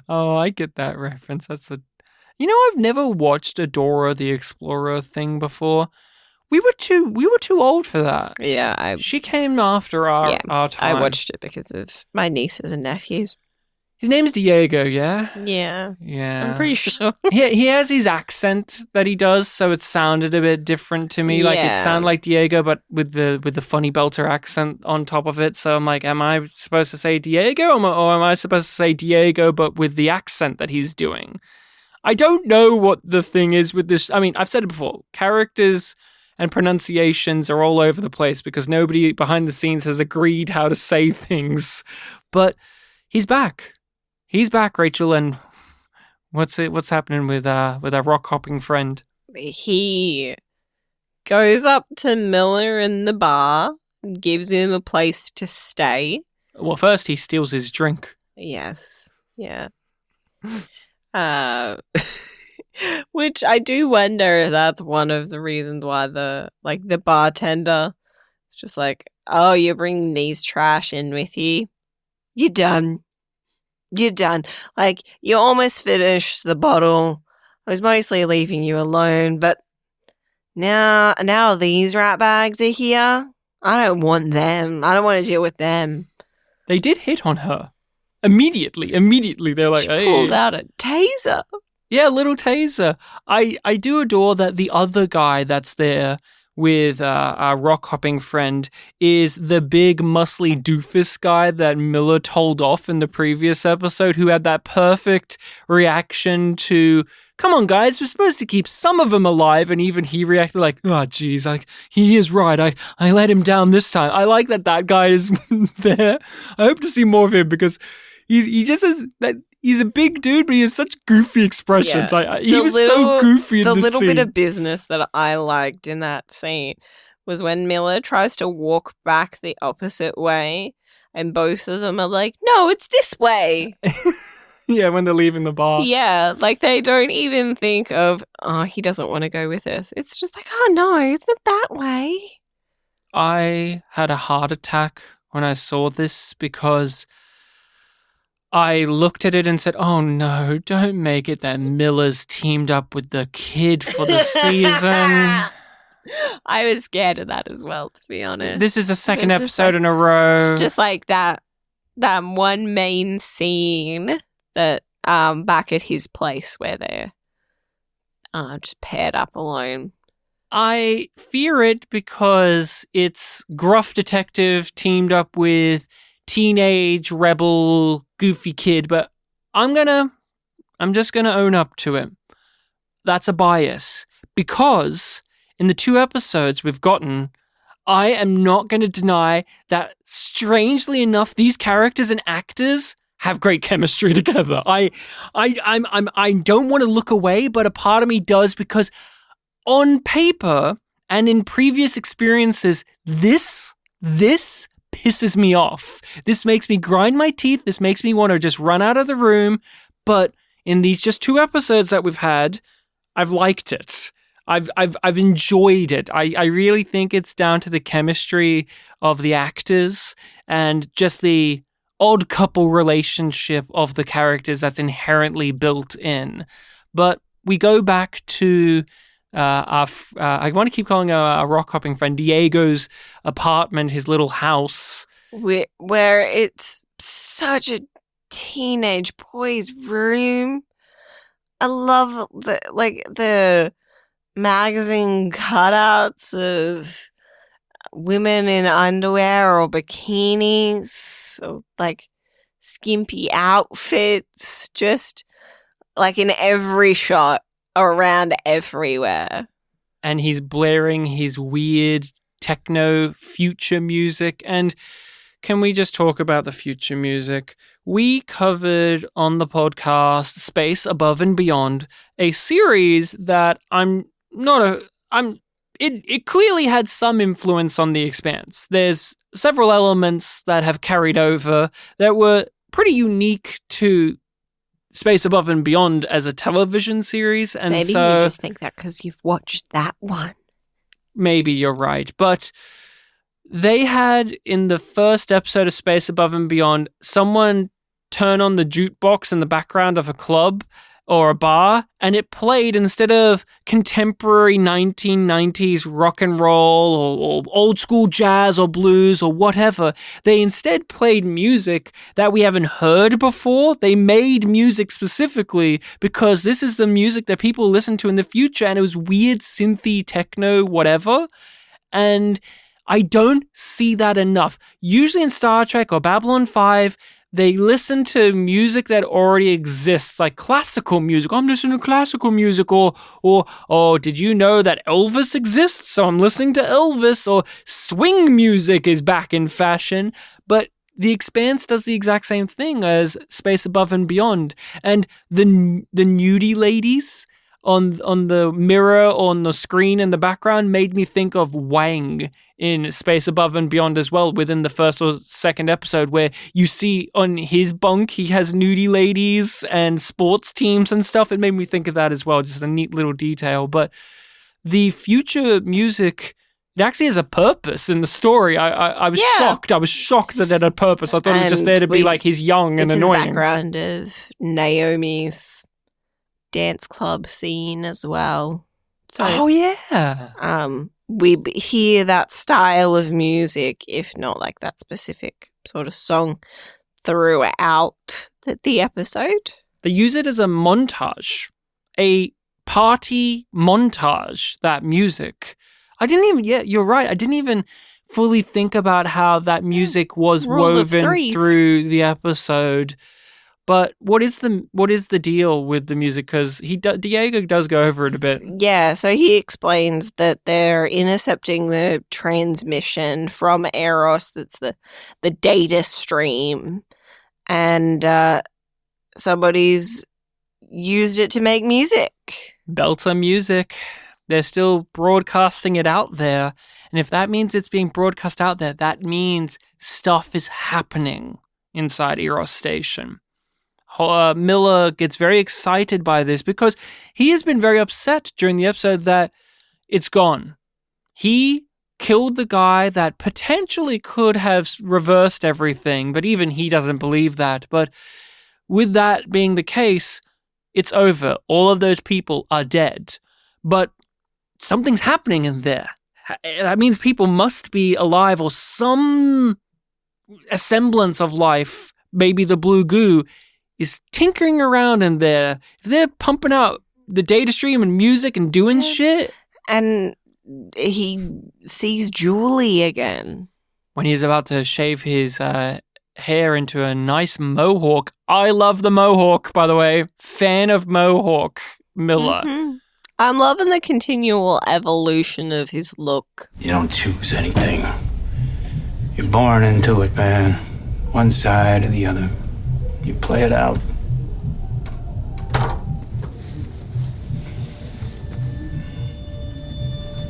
Oh, I get that reference. You know, I've never watched a Dora the Explorer thing before. We were too old for that. Yeah, She came after our time. I watched it because of my nieces and nephews. His name's Diego, yeah? Yeah. Yeah. I'm pretty sure. He has his accent that he does, so it sounded a bit different to me. Like, it sounded like Diego, but with the funny belter accent on top of it. So I'm like, am I supposed to say Diego, or am I supposed to say Diego, but with the accent that he's doing? I don't know what the thing is with this. I mean, I've said it before. Characters and pronunciations are all over the place because nobody behind the scenes has agreed how to say things. But he's back. He's back, Rachel, and what's happening with our rock hopping friend? He goes up to Miller in the bar and gives him a place to stay. Well, first he steals his drink. Yes. Yeah. Which I do wonder if that's one of the reasons why the bartender is just like, oh, you're bringing these trash in with you. You're done. You're done. Like, you almost finished the bottle. I was mostly leaving you alone, but now these rat bags are here. I don't want them. I don't want to deal with them. They did hit on her. Immediately, they're like, She hey. pulled out a taser. Yeah, little taser. I do adore that the other guy that's there with our rock hopping friend is the big muscly doofus guy that Miller told off in the previous episode, who had that perfect reaction to, come on guys, we're supposed to keep some of them alive, and even he reacted like, oh geez, like, he is right, I let him down this time. I like that guy is there. I hope to see more of him because he just has that. He's a big dude, but he has such goofy expressions. Yeah. He was so goofy in the little scene. bit of business that I liked in that scene was when Miller tries to walk back the opposite way, and both of them are like, no, it's this way. Yeah, when they're leaving the bar. Yeah, like they don't even think of, oh, he doesn't want to go with us. It's just like, oh no, it's not that way. I had a heart attack when I saw this because I looked at it and said, oh no, don't make it that Miller's teamed up with the kid for the season. I was scared of that as well, to be honest. This is the second It's just episode in a row. It's just like that one main scene that back at his place where they're just paired up alone. I fear it because it's gruff detective teamed up with teenage rebel goofy kid, but I'm just gonna own up to it. That's a bias because in the 2 episodes we've gotten, I am not going to deny that strangely enough these characters and actors have great chemistry together. I don't want to look away, but a part of me does because on paper and in previous experiences, this pisses me off. This makes me grind my teeth. This makes me want to just run out of the room. But in these just 2 episodes that we've had, I've liked it. I've enjoyed it. I really think it's down to the chemistry of the actors and just the odd couple relationship of the characters that's inherently built in. But we go back to I want to keep calling our rock hopping friend Diego's apartment, his little house, where it's such a teenage boy's room. I love the magazine cutouts of women in underwear or bikinis, or like skimpy outfits, just like in every shot. Around everywhere. And he's blaring his weird techno future music. And can we just talk about the future music? We covered on the podcast Space Above and Beyond, a series that it clearly had some influence on The Expanse. There's several elements that have carried over that were pretty unique to Space Above and Beyond as a television series, and maybe so you just think that because you've watched that one. Maybe you're right, but they had in the first episode of Space Above and Beyond someone turn on the jukebox in the background of a club, or a bar, and it played instead of contemporary 1990s rock and roll or old school jazz or blues or whatever. They instead played music that we haven't heard before. They made music specifically because this is the music that people listen to in the future, and it was weird synthy techno whatever. And I don't see that enough. Usually in Star Trek or Babylon 5, they listen to music that already exists, like classical music. I'm listening to classical music, or did you know that Elvis exists? So I'm listening to Elvis, or swing music is back in fashion. But The Expanse does the exact same thing as Space Above and Beyond. And the nudie ladies on the mirror on the screen in the background made me think of Wang in Space Above and Beyond as well, within the first or second episode, where you see on his bunk he has nudie ladies and sports teams and stuff. It made me think of that as well, just a neat little detail. But the future music, it actually has a purpose in the story. I was shocked. I was shocked that it had a purpose. I thought it was just there to be like he's young and annoying. It's in the background of Naomi's dance club scene as well. So, we hear that style of music, if not like that specific sort of song, throughout the episode. They use it as a montage, a party montage, that music. You're right. I didn't even fully think about how that music was woven through the episode. But what is the deal with the music? Because Diego does go over it a bit. Yeah, so he explains that they're intercepting the transmission from Eros. That's the data stream, and somebody's used it to make music. Belter music. They're still broadcasting it out there, and if that means it's being broadcast out there, that means stuff is happening inside Eros Station. Miller gets very excited by this because he has been very upset during the episode that it's gone. He killed the guy that potentially could have reversed everything, but even he doesn't believe that. But with that being the case, it's over. All of those people are dead. But something's happening in there. That means people must be alive, or some semblance of life, maybe the blue goo, is tinkering around in there. If they're pumping out the data stream and music and doing shit. And he sees Julie again. When he's about to shave his hair into a nice mohawk. I love the mohawk, by the way. Fan of mohawk, Miller. Mm-hmm. I'm loving the continual evolution of his look. You don't choose anything. You're born into it, man. One side or the other. You play it out.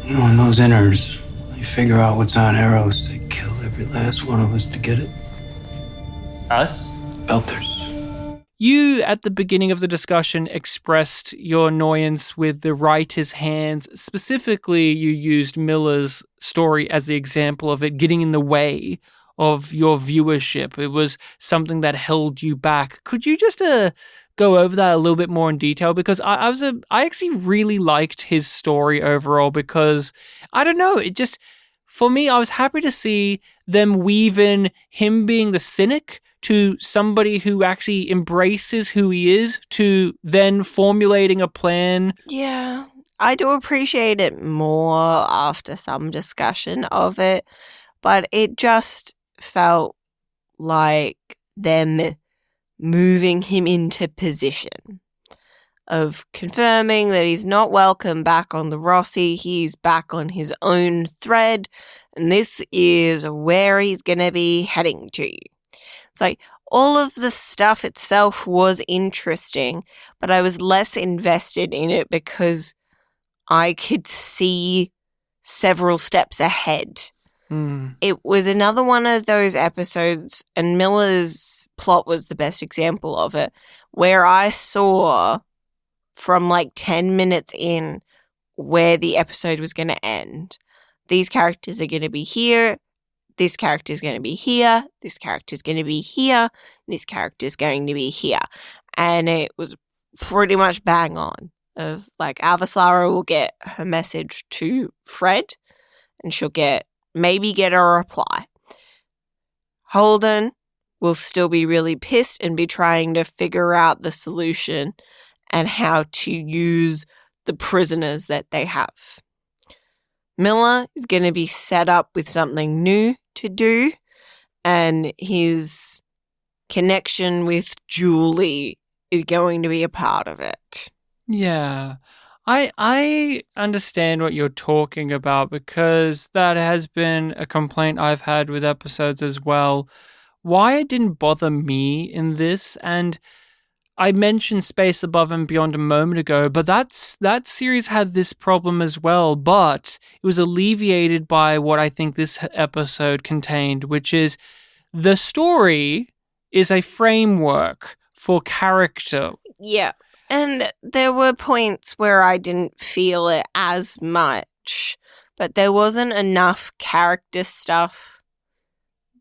You know, in those inners, you figure out what's on Eros. They kill every last one of us to get it. Us? Belters. You, at the beginning of the discussion, expressed your annoyance with the writer's hands. Specifically, you used Miller's story as the example of it getting in the way of your viewership. It was something that held you back. Could you just go over that a little bit more in detail? Because I actually really liked his story overall, because, I don't know, it just, for me, I was happy to see them weave in him being the cynic to somebody who actually embraces who he is, to then formulating a plan. Yeah, I do appreciate it more after some discussion of it, but it just felt like them moving him into position of confirming that he's not welcome back on the Rossi. He's back on his own thread, and this is where he's going to be heading to. It's like all of the stuff itself was interesting, but I was less invested in it because I could see several steps ahead. It was another one of those episodes, and Miller's plot was the best example of it, where I saw from like 10 minutes in where the episode was going to end. These characters are going to be here. This character is going to be here. This character is going to be here. This character is going to be here. And it was pretty much bang on. Of like Avaslara will get her message to Fred, and she'll maybe get a reply. Holden will still be really pissed and be trying to figure out the solution and how to use the prisoners that they have. Miller is going to be set up with something new to do, and his connection with Julie is going to be a part of it. Yeah. I understand what you're talking about, because that has been a complaint I've had with episodes as well. Why it didn't bother me in this, and I mentioned Space Above and Beyond a moment ago, but that series had this problem as well, but it was alleviated by what I think this episode contained, which is the story is a framework for character. Yeah. And there were points where I didn't feel it as much, but there wasn't enough character stuff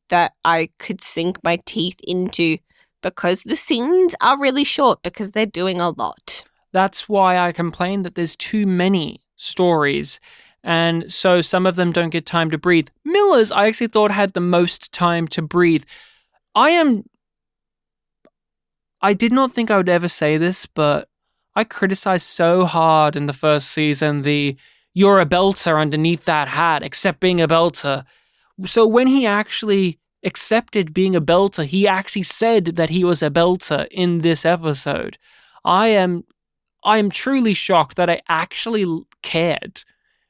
that I could sink my teeth into, because the scenes are really short because they're doing a lot. That's why I complain that there's too many stories, and so some of them don't get time to breathe. Miller's, I actually thought, had the most time to breathe. I did not think I would ever say this, but I criticized so hard in the first season you're a belter underneath that hat, accept being a belter. So when he actually accepted being a belter, he actually said that he was a belter in this episode. I am truly shocked that I actually cared.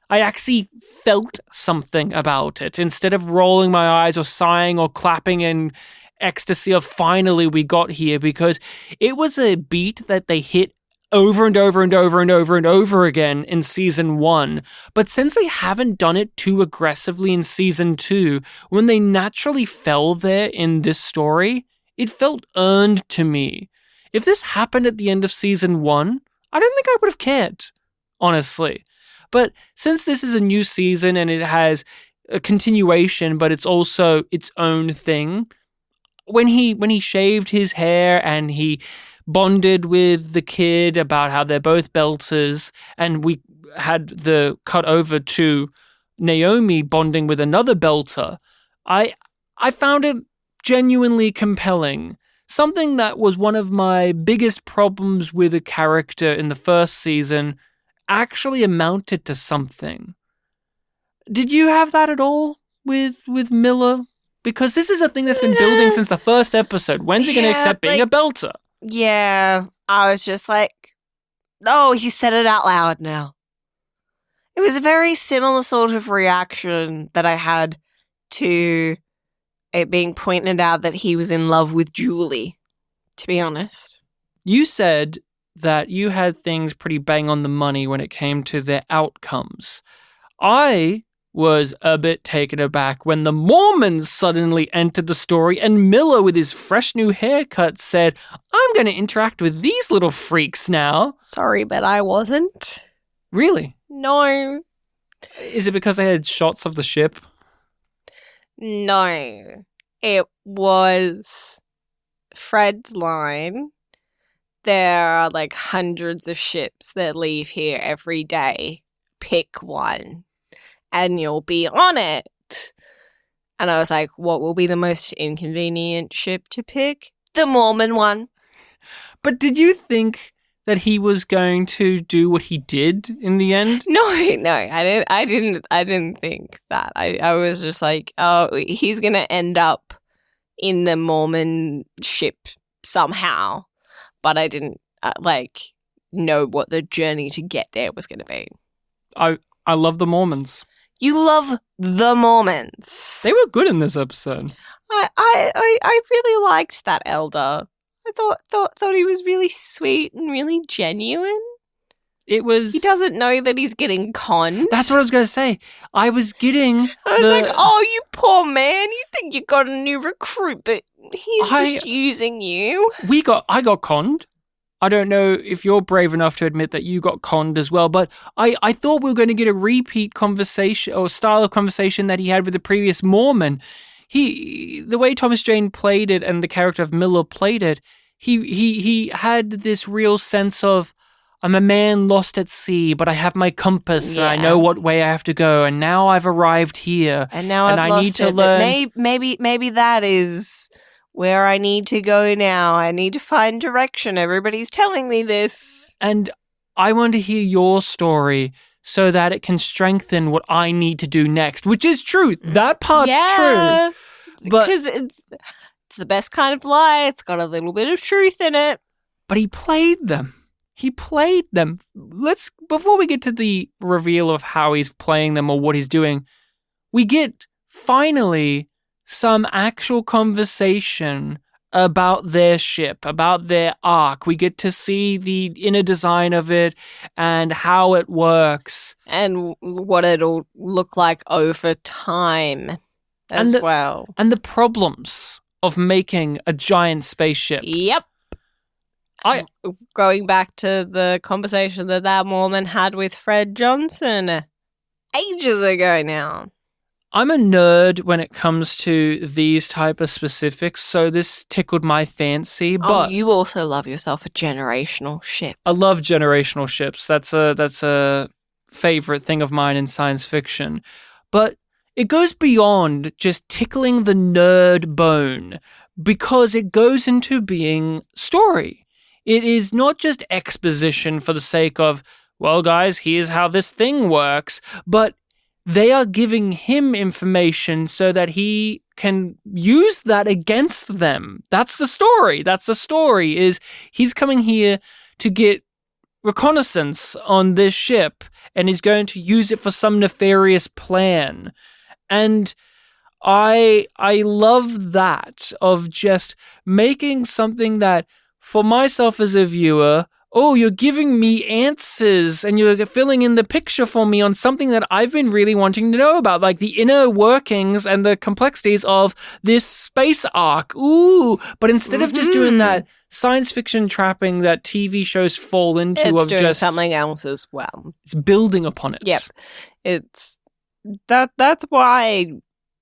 I actually felt something about it, instead of rolling my eyes or sighing or clapping in ecstasy of finally we got here, because it was a beat that they hit over and over and over and over and over again in season 1. But since they haven't done it too aggressively in season 2, when they naturally fell there in this story, it felt earned to me. If this happened at the end of season 1, I don't think I would have cared, honestly. But since this is a new season and it has a continuation, but it's also its own thing, when he shaved his hair and he bonded with the kid about how they're both belters, and we had the cut over to Naomi bonding with another belter, I found it genuinely compelling. Something that was one of my biggest problems with a character in the first season actually amounted to something. Did you have that at all with Miller? Because this is a thing that's been building since the first episode. When's he going to accept being a belter? Yeah, I was just like, oh, he said it out loud now. It was a very similar sort of reaction that I had to it being pointed out that he was in love with Julie, to be honest. You said that you had things pretty bang on the money when it came to their outcomes. I was a bit taken aback when the Mormons suddenly entered the story and Miller, with his fresh new haircut, said, I'm going to interact with these little freaks now. Sorry, but I wasn't. Really? No. Is it because they had shots of the ship? No. It was Fred's line. There are like hundreds of ships that leave here every day. Pick one. And you'll be on it. And I was like, what will be the most inconvenient ship to pick? The Mormon one. But did you think that he was going to do what he did in the end? No, I didn't think that. I was just like, oh, he's going to end up in the Mormon ship somehow. But I didn't know what the journey to get there was going to be. I love the Mormons. You love the Mormons. They were good in this episode. I really liked that elder. I thought he was really sweet and really genuine. It was. He doesn't know that he's getting conned. That's what I was going to say. I was like, oh, you poor man. You think you got a new recruit, but he's just using you. I got conned. I don't know if you're brave enough to admit that you got conned as well, but I thought we were going to get a repeat conversation or style of conversation that he had with the previous Mormon. The way Thomas Jane played it and the character of Miller played it, he had this real sense of, I'm a man lost at sea, but I have my compass and I know what way I have to go. And now I've arrived here. And now I need to learn. Maybe that is where I need to go now. I need to find direction. Everybody's telling me this. And I want to hear your story so that it can strengthen what I need to do next, which is true. That part's true. Because it's the best kind of lie. It's got a little bit of truth in it. But he played them. Before we get to the reveal of how he's playing them or what he's doing, we get finally some actual conversation about their ship, about their arc. We get to see the inner design of it and how it works. And what it'll look like over time as well. And the problems of making a giant spaceship. Yep. Going back to the conversation that Mormon had with Fred Johnson ages ago now. I'm a nerd when it comes to these type of specifics, so this tickled my fancy. But you also love yourself a generational ship. I love generational ships. That's a favorite thing of mine in science fiction. But it goes beyond just tickling the nerd bone because it goes into being story. It is not just exposition for the sake of, well, guys, here's how this thing works, but they are giving him information so that he can use that against them. That's the story. Is he's coming here to get reconnaissance on this ship and he's going to use it for some nefarious plan. And I love that, of just making something that, for myself as a viewer, you're giving me answers and you're filling in the picture for me on something that I've been really wanting to know about, like the inner workings and the complexities of this space arc. Ooh, but instead of just doing that science fiction trapping that TV shows fall into, it's of doing just something else as well. It's building upon it. Yep. It's that's why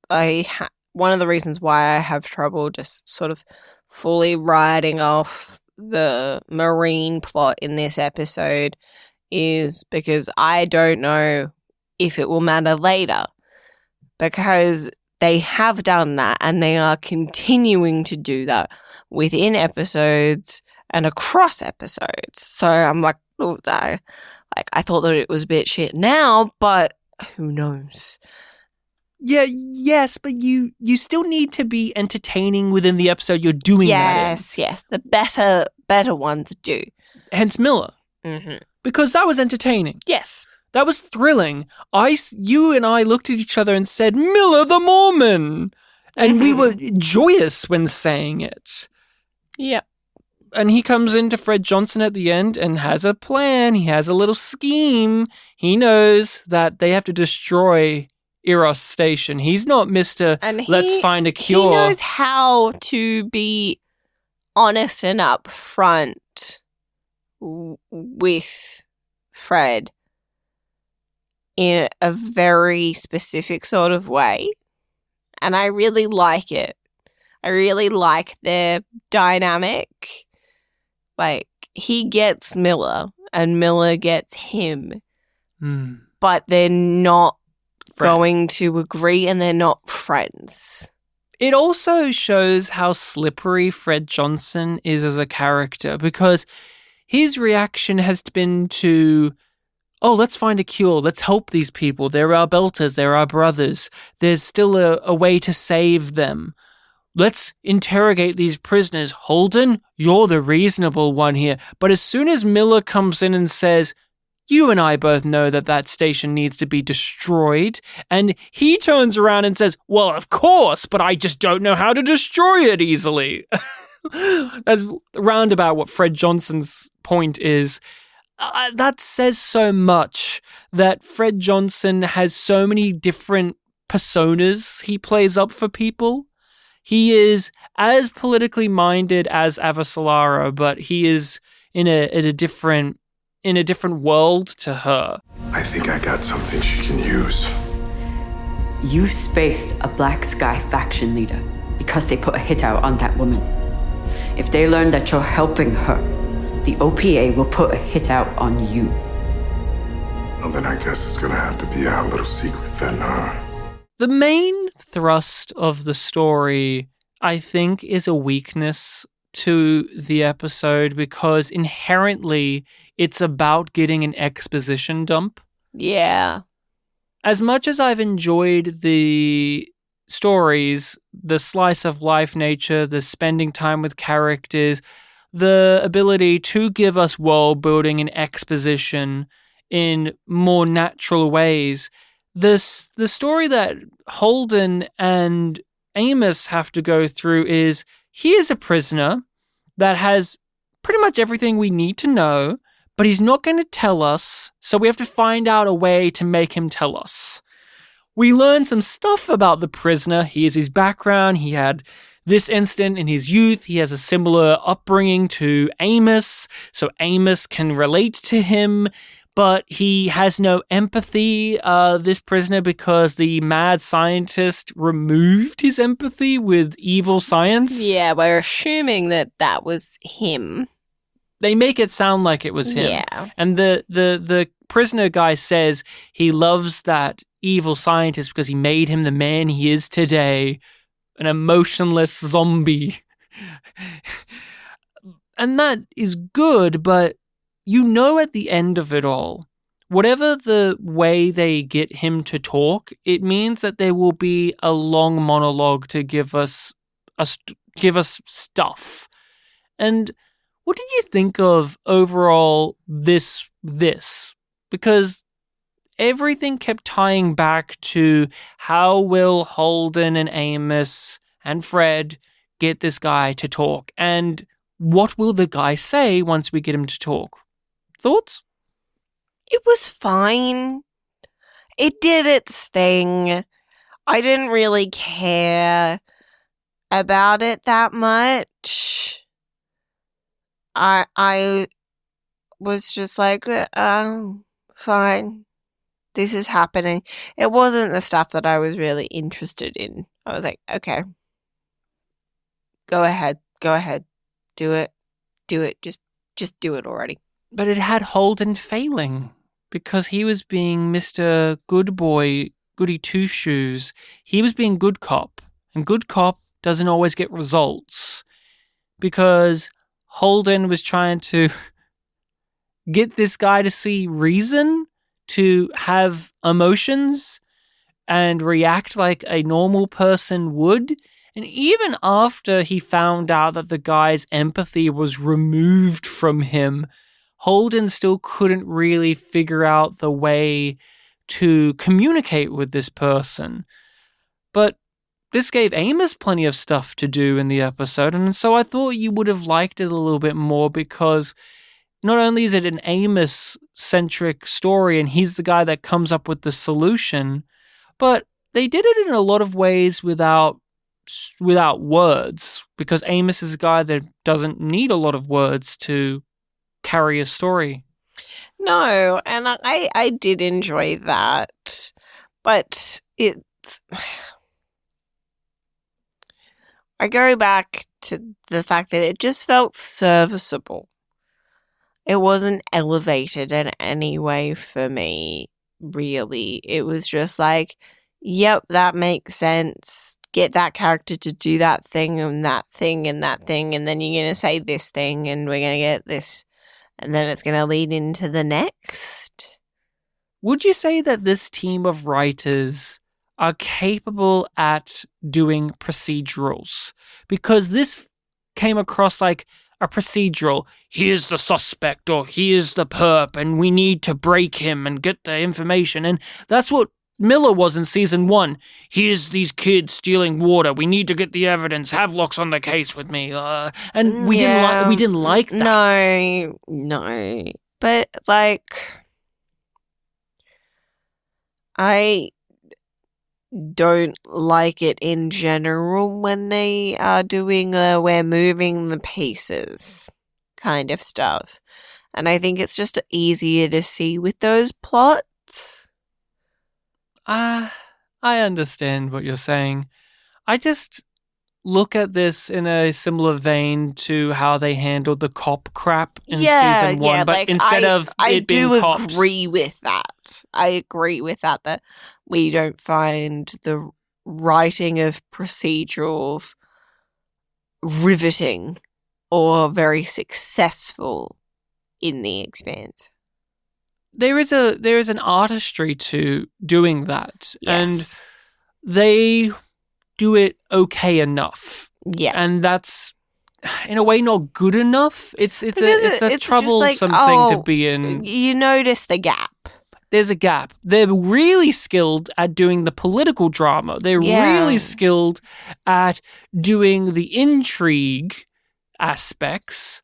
one of the reasons why I have trouble just sort of fully writing off the marine plot in this episode is because I don't know if it will matter later, because they have done that and they are continuing to do that within episodes and across episodes. So I'm like, I thought that it was a bit shit now, but who knows? Yeah, yes, but you still need to be entertaining within the episode you're doing that in. Yes, the better ones do. Hence Miller. Mm-hmm. Because that was entertaining. Yes. That was thrilling. You and I looked at each other and said, Miller the Mormon! And we were joyous when saying it. Yep. And he comes into Fred Johnson at the end and has a plan. He has a little scheme. He knows that they have to destroy Eros Station. He's not Mr. Let's find a cure. He knows how to be honest and upfront with Fred in a very specific sort of way. And I really like it. I really like their dynamic. Like, he gets Miller and Miller gets him. But they're not going to agree and they're not friends. It also shows how slippery Fred Johnson is as a character, because his reaction has been to, let's find a cure. Let's help these people. They're our belters. They're our brothers. There's still a way to save them. Let's interrogate these prisoners. Holden, you're the reasonable one here. But as soon as Miller comes in and says, you and I both know that station needs to be destroyed. And he turns around and says, well, of course, but I just don't know how to destroy it easily. That's roundabout what Fred Johnson's point is. That says so much, that Fred Johnson has so many different personas he plays up for people. He is as politically minded as Avasarala, but he is in a different world to her. I think I got something she can use. You spaced a Black Sky faction leader because they put a hit out on that woman. If they learn that you're helping her, the OPA will put a hit out on you. Well, then I guess it's gonna have to be our little secret then, The main thrust of the story, I think, is a weakness to the episode because inherently it's about getting an exposition dump. Yeah. As much as I've enjoyed the stories, the slice of life nature, the spending time with characters, the ability to give us world building and exposition in more natural ways, the story that Holden and Amos have to go through is he is a prisoner that has pretty much everything we need to know, but he's not going to tell us, so we have to find out a way to make him tell us. We learn some stuff about the prisoner. Here's his background. He had this incident in his youth. He has a similar upbringing to Amos, so Amos can relate to him, but he has no empathy, this prisoner, because the mad scientist removed his empathy with evil science. Yeah, we're assuming that that was him. They make it sound like it was him. Yeah. And the prisoner guy says he loves that evil scientist because he made him the man he is today, an emotionless zombie. And that is good, but you know at the end of it all, whatever the way they get him to talk, it means that there will be a long monologue to give us stuff. And what did you think of overall this? Because everything kept tying back to how will Holden and Amos and Fred get this guy to talk? And what will the guy say once we get him to talk? Thoughts? It was fine. It did its thing. I didn't really care about it that much. I was just like, fine. This is happening. It wasn't the stuff that I was really interested in. I was like, okay. Go ahead. Do it. Just do it already. But it had Holden failing because he was being Mr. Good Boy, Goody Two Shoes. He was being good cop, and good cop doesn't always get results because Holden was trying to get this guy to see reason, to have emotions and react like a normal person would. And even after he found out that the guy's empathy was removed from him, Holden still couldn't really figure out the way to communicate with this person. But this gave Amos plenty of stuff to do in the episode, and so I thought you would have liked it a little bit more because not only is it an Amos-centric story and he's the guy that comes up with the solution, but they did it in a lot of ways without words, because Amos is a guy that doesn't need a lot of words to carry a story. No, and I did enjoy that, but it's... I go back to the fact that it just felt serviceable. It wasn't elevated in any way for me, really. It was just like, yep, that makes sense. Get that character to do that thing and that thing and that thing, and then you're going to say this thing and we're going to get this, and then it's going to lead into the next. Would you say that this team of writers are capable at doing procedurals? Because this came across like a procedural. Here's the suspect, or here's the perp, and we need to break him and get the information. And that's what Miller was in season 1. Here's these kids stealing water. We need to get the evidence. Havelock's on the case with me. And we didn't like that. No. But like, I don't like it in general when they are doing we're moving the pieces kind of stuff. And I think it's just easier to see with those plots. I understand what you're saying. I just look at this in a similar vein to how they handled the cop crap in season 1, but instead of it being cops. I do agree with that. I agree with that we don't find the writing of procedurals riveting or very successful in The Expanse. There is an artistry to doing that, Yes. and they do it okay enough. Yeah. And that's in a way not good enough. It's a just troublesome like, thing to be in. You notice the gap. There's a gap. They're really skilled at doing the political drama. They're really skilled at doing the intrigue aspects.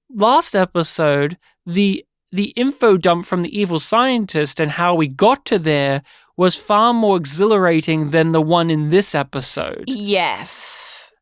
Last episode, the info dump from the evil scientist and how we got to there was far more exhilarating than the one in this episode. Yes.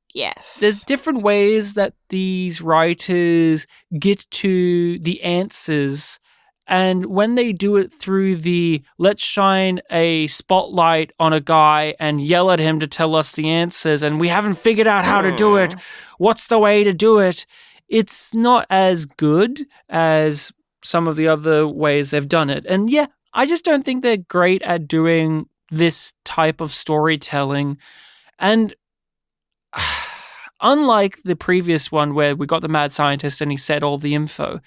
There's different ways that these writers get to the answers, and when they do it through the let's shine a spotlight on a guy and yell at him to tell us the answers, and we haven't figured out how to do it, what's the way to do it? It's not as good as some of the other ways they've done it. And yeah, I just don't think they're great at doing this type of storytelling. And unlike the previous one where we got the mad scientist and he said all the info,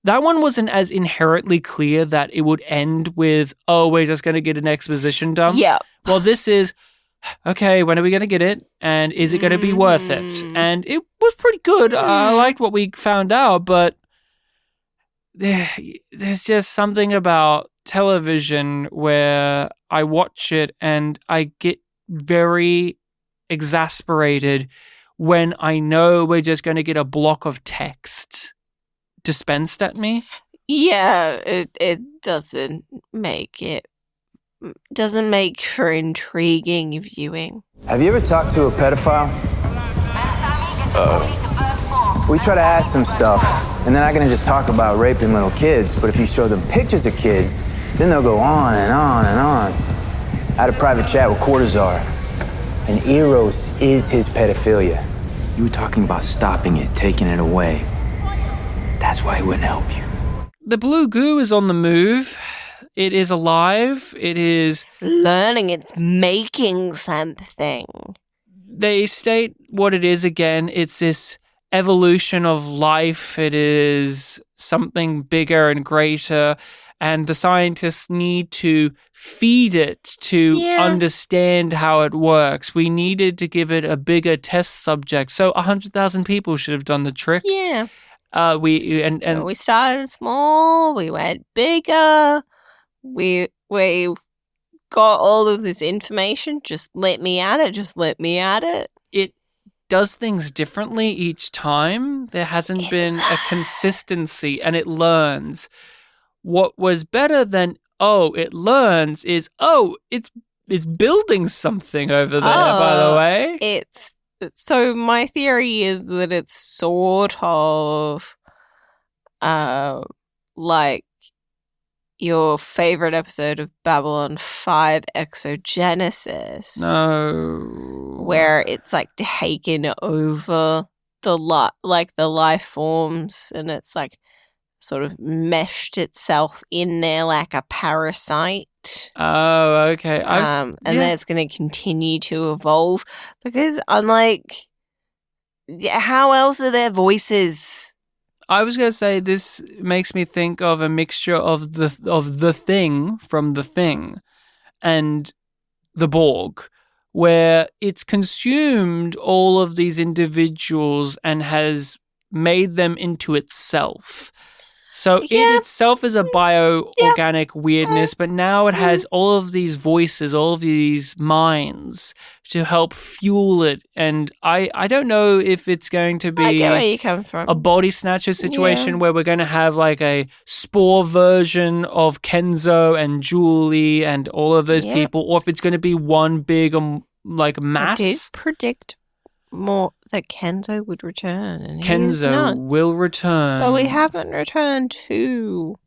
that one wasn't as inherently clear that it would end with, oh, we're just going to get an exposition dump. Yeah. Well, this is, okay, when are we going to get it? And is it going to be worth it? And it was pretty good. I liked what we found out, but there's just something about television where I watch it and I get very exasperated when I know we're just going to get a block of text dispensed at me. Yeah, it doesn't make for intriguing viewing. Have you ever talked to a pedophile? We try to ask them stuff, and they're not going to just talk about raping little kids, but if you show them pictures of kids, then they'll go on and on and on. I had a private chat with Cortazar, and Eros is his pedophilia. You were talking about stopping it, taking it away. That's why he wouldn't help you. The blue goo is on the move. It is alive. It is learning. It's making something. They state what it is again. It's this evolution of life. It is something bigger and greater. And the scientists need to feed it to understand how it works. We needed to give it a bigger test subject. So 100,000 people should have done the trick. Yeah. We started small, we went bigger, we got all of this information, just let me at it. It does things differently each time. There hasn't been a consistency, and it learns. What was better than, it learns is, it's building something over there, by the way. So my theory is that it's sort of like your favorite episode of Babylon 5, Exogenesis. No. Where it's like taken over the life forms, and it's like sort of meshed itself in there like a parasite. Oh, okay. And then it's going to continue to evolve, because unlike, how else are their voices? I was going to say this makes me think of a mixture of the Thing from The Thing and the Borg, where it's consumed all of these individuals and has made them into itself. So it itself is a bioorganic weirdness, but now it has all of these voices, all of these minds to help fuel it. And I don't know if it's going to be I get where you come from. a body snatcher situation where we're going to have like a spore version of Kenzo and Julie and all of those people, or if it's going to be one big mass. I did predict more that Kenzo would return. And Kenzo will return. But we haven't returned to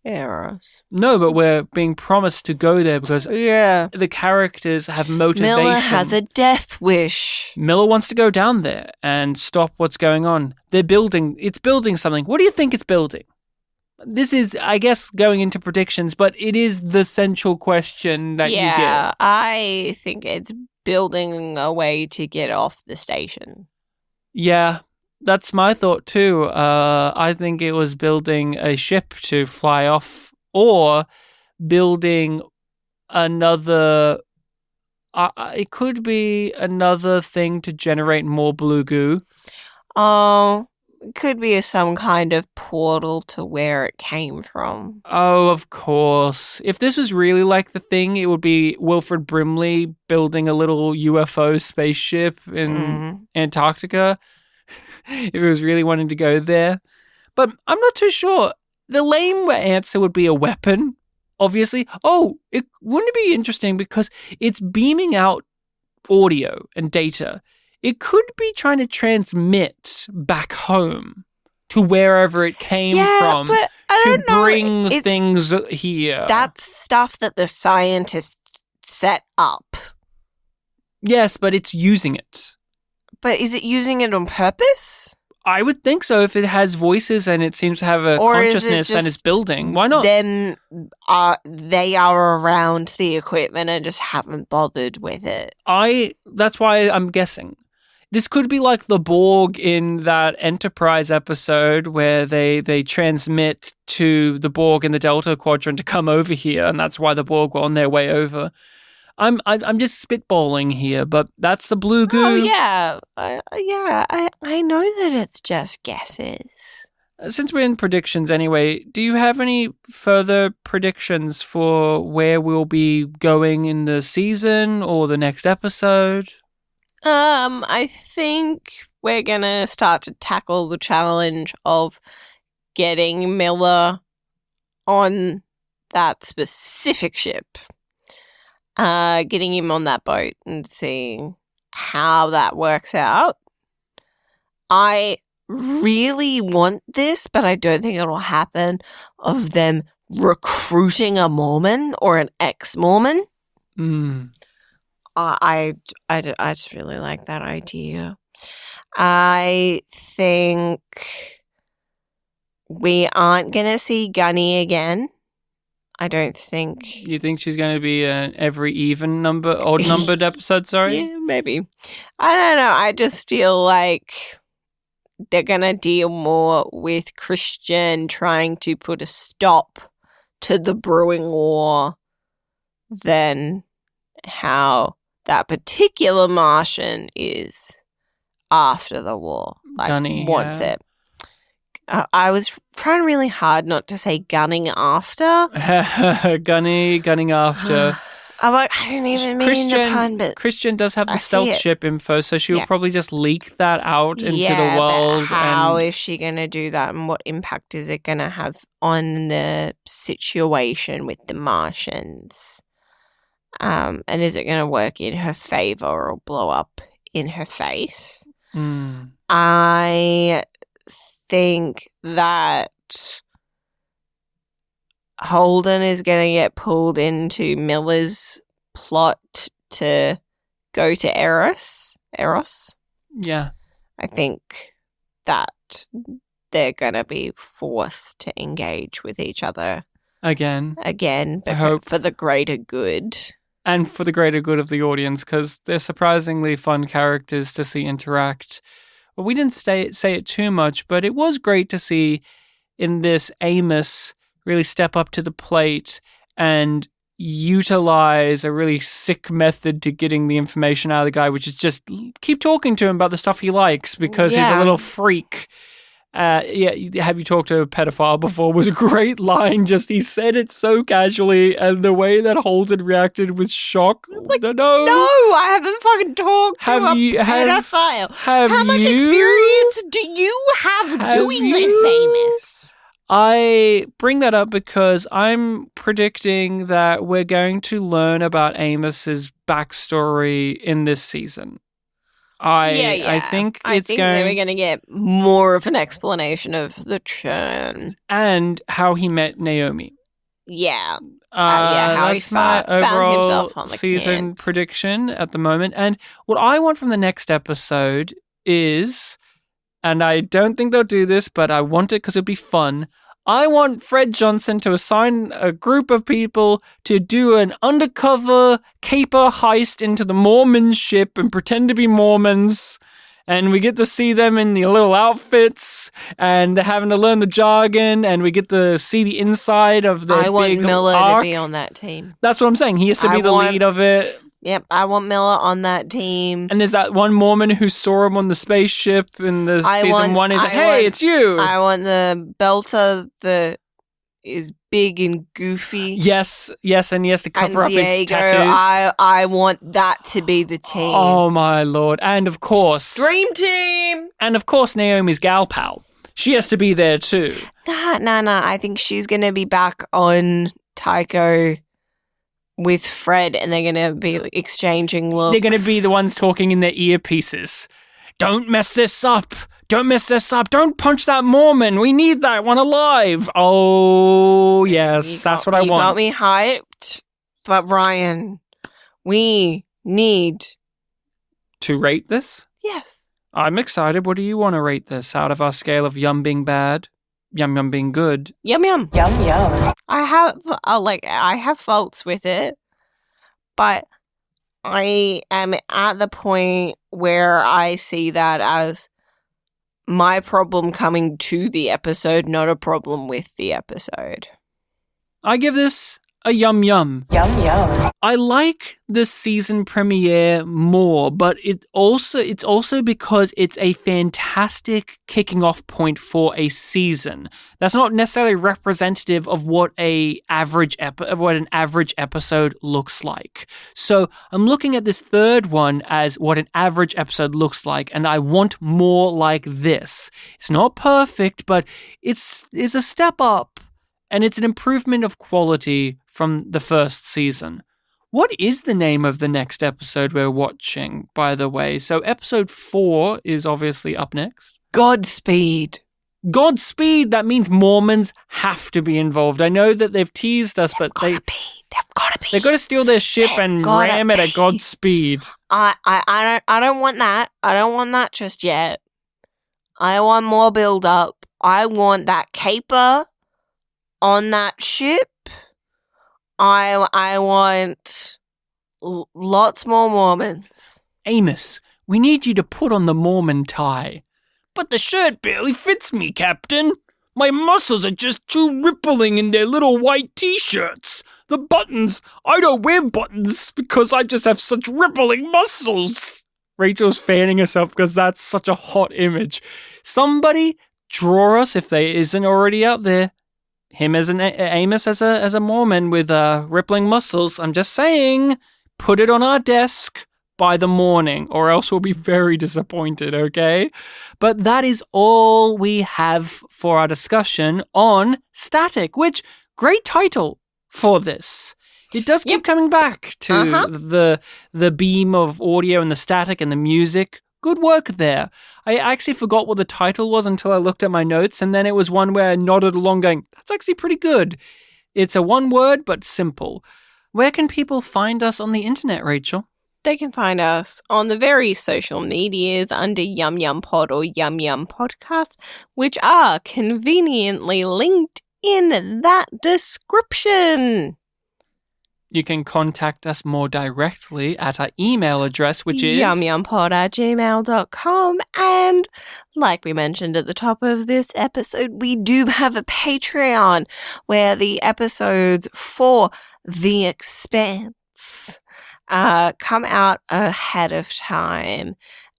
Eros. No, but we're being promised to go there because the characters have motivation. Miller has a death wish. Miller wants to go down there and stop what's going on. It's building something. What do you think it's building? This is, I guess, going into predictions, but it is the central question that you get. Yeah, I think it's building a way to get off the station. Yeah, that's my thought too. I think it was building a ship to fly off or building another... it could be another thing to generate more blue goo. Oh, it could be some kind of portal to where it came from. Oh, of course. If this was really like the thing, it would be Wilfred Brimley building a little UFO spaceship in Antarctica. If it was really wanting to go there. But I'm not too sure. The lame answer would be a weapon, obviously. Oh, it wouldn't it be interesting because it's beaming out audio and data. It could be trying to transmit back home to wherever it came from but I to don't know. bring things here. That's stuff that the scientists set up. Yes, but it's using it. But is it using it on purpose? I would think so if it has voices and it seems to have a Or is it consciousness and it's just building. Why not? Then they are around the equipment and just haven't bothered with it. That's why I'm guessing. This could be like the Borg in that Enterprise episode where they transmit to the Borg in the Delta Quadrant to come over here, and that's why the Borg were on their way over. I'm just spitballing here, but that's the blue goo. Oh yeah, I know that it's just guesses. Since we're in predictions anyway, do you have any further predictions for where we'll be going in the season or the next episode? I think we're gonna start to tackle the challenge of getting Miller on that specific ship. Getting him on that boat and seeing how that works out. I really want this, but I don't think it'll happen, of them recruiting a Mormon or an ex-Mormon. I just really like that idea. I think we aren't going to see Gunny again. I don't think. You think she's going to be an every odd numbered episode, sorry? Yeah, maybe. I don't know. I just feel like they're going to deal more with Christian trying to put a stop to the brewing war than how that particular Martian is after the war. Like, Gunny, wants yeah. it. I was trying really hard not to say gunning after. gunning after. I'm like, I didn't even mean the pun, but Christian does have the stealth ship info, so she'll Yeah. probably just leak that out into the but world. how and is she going to do that, and what impact is it going to have on the situation with the Martians? And is it going to work in her favor or blow up in her face? I think that Holden is going to get pulled into Miller's plot to go to Eros. Yeah. I think that they're going to be forced to engage with each other Again, because hope. for the greater good. And for the greater good of the audience, because they're surprisingly fun characters to see interact. Well, we didn't say it too much, but it was great to see in this Amos really step up to the plate and utilize a really sick method to getting the information out of the guy, which is just keep talking to him about the stuff he likes because he's a little freak. Have you talked to a pedophile before was a great line. Just he said it so casually, and the way that Holden reacted with shock. Like, no, I haven't fucking talked to a pedophile. How much experience do you have doing this, Amos? I bring that up because I'm predicting that we're going to learn about Amos's backstory in this season. I think I it's think going... we're going to get more of an explanation of the churn. And how he met Naomi. Yeah. How he that's my found overall himself on the season kids. prediction at the moment. And what I want from the next episode is, and I don't think they'll do this, but I want it because it'll be fun. I want Fred Johnson to assign a group of people to do an undercover caper heist into the Mormon ship and pretend to be Mormons. And we get to see them in the little outfits, and they're having to learn the jargon, and we get to see the inside of the I want big Miller arc. to be on that team. That's what I'm saying. He has to be the lead of it. Yep, I want Miller on that team. And there's that one Mormon who saw him on the spaceship in the season 1. He's like, hey, it's you. I want the belter that is big and goofy. Yes, and he has to cover up his Diego, tattoos. I want that to be the team. Oh, my Lord. And of course... Dream team! And of course, Naomi's gal pal. She has to be there too. Nah. I think she's going to be back on Tycho with Fred, and they're going to be exchanging looks. They're going to be the ones talking in their earpieces. Don't mess this up. Don't punch that Mormon. We need that one alive. Oh, yes. That's what I want. You got me hyped. But, Ryan, we need... to rate this? Yes. I'm excited. What do you want to rate this out of our scale of yum being bad, yum being good? Yum. Yum yum. I have faults with it, but I am at the point where I see that as my problem coming to the episode, not a problem with the episode. I give this a yum. Yum yum. I like the season premiere more, but it's also because it's a fantastic kicking off point for a season. That's not necessarily representative of what an average episode looks like. So I'm looking at this third one as what an average episode looks like, and I want more like this. It's not perfect, but it's a step up, and it's an improvement of quality from the first season. What is the name of the next episode we're watching, by the way? So episode 4 is obviously up next. Godspeed. That means Mormons have to be involved. I know that they've teased us, but they've got to be. They've got to steal their ship and ram it at Godspeed. I don't want that. I don't want that just yet. I want more build up. I want that caper on that ship. I want lots more Mormons. Amos, we need you to put on the Mormon tie. But the shirt barely fits me, Captain. My muscles are just too rippling in their little white t-shirts. The buttons, I don't wear buttons because I just have such rippling muscles. Rachel's fanning herself because that's such a hot image. Somebody draw us, if there isn't already out there, him as an Amos as a Mormon with rippling muscles. I'm just saying, put it on our desk by the morning, or else we'll be very disappointed, okay? But that is all we have for our discussion on Static, which, great title for this. It does keep coming back to the beam of audio and the static and the music. Good work there. I actually forgot what the title was until I looked at my notes, and then it was one where I nodded along going, that's actually pretty good. It's a one word, but simple. Where can people find us on the internet, Rachel? They can find us on the various social medias under yumyumpod or yumyumpodcast, which are conveniently linked in that description. You can contact us more directly at our email address, which is yumyumpod@gmail.com. And like we mentioned at the top of this episode, we do have a Patreon where the episodes for The Expanse come out ahead of time.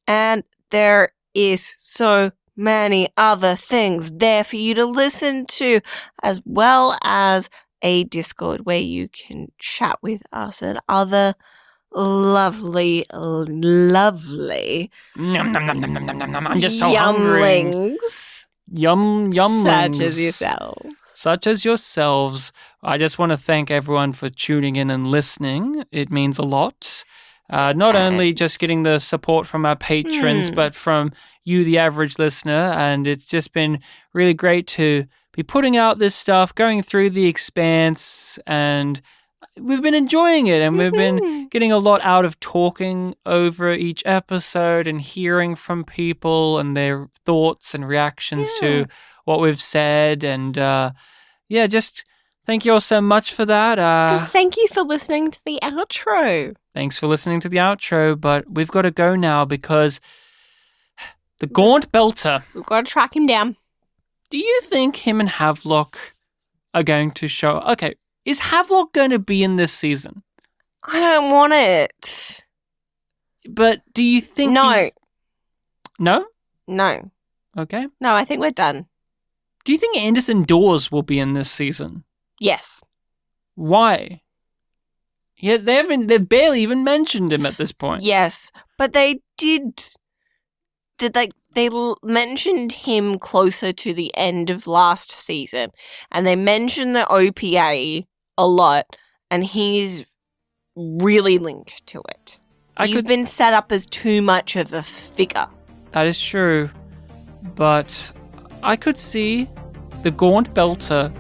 And there is so many other things there for you to listen to, as well as a Discord where you can chat with us and other lovely I'm just so hungry. Yumlings. Such as yourselves. I just want to thank everyone for tuning in and listening. It means a lot. Not only just getting the support from our patrons, but from you, the average listener. And it's just been really great to be putting out this stuff, going through the Expanse, and we've been enjoying it. And we've been getting a lot out of talking over each episode and hearing from people and their thoughts and reactions to what we've said. And just thank you all so much for that. And thank you for listening to the outro. Thanks for listening to the outro, but we've got to go now because the Gaunt Belter. We've got to track him down. Do you think him and Havelock are going to show... Okay, is Havelock going to be in this season? I don't want it. But do you think No. No? No. Okay. No, I think we're done. Do you think Anderson Dawes will be in this season? Yes. Why? Yeah, they've barely even mentioned him at this point. Yes, but they did. They mentioned him closer to the end of last season, and they mentioned the OPA a lot, and he's really linked to it. He's been set up as too much of a figure. That is true, but I could see the Gaunt Belter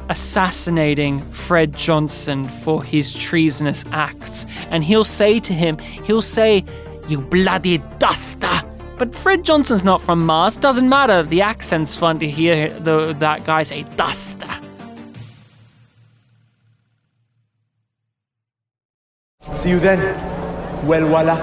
assassinating Fred Johnson for his treasonous acts, and he'll say, "You bloody duster." But Fred Johnson's not from Mars. Doesn't matter. The accent's fun to hear that guy say duster. See you then. Well, voila.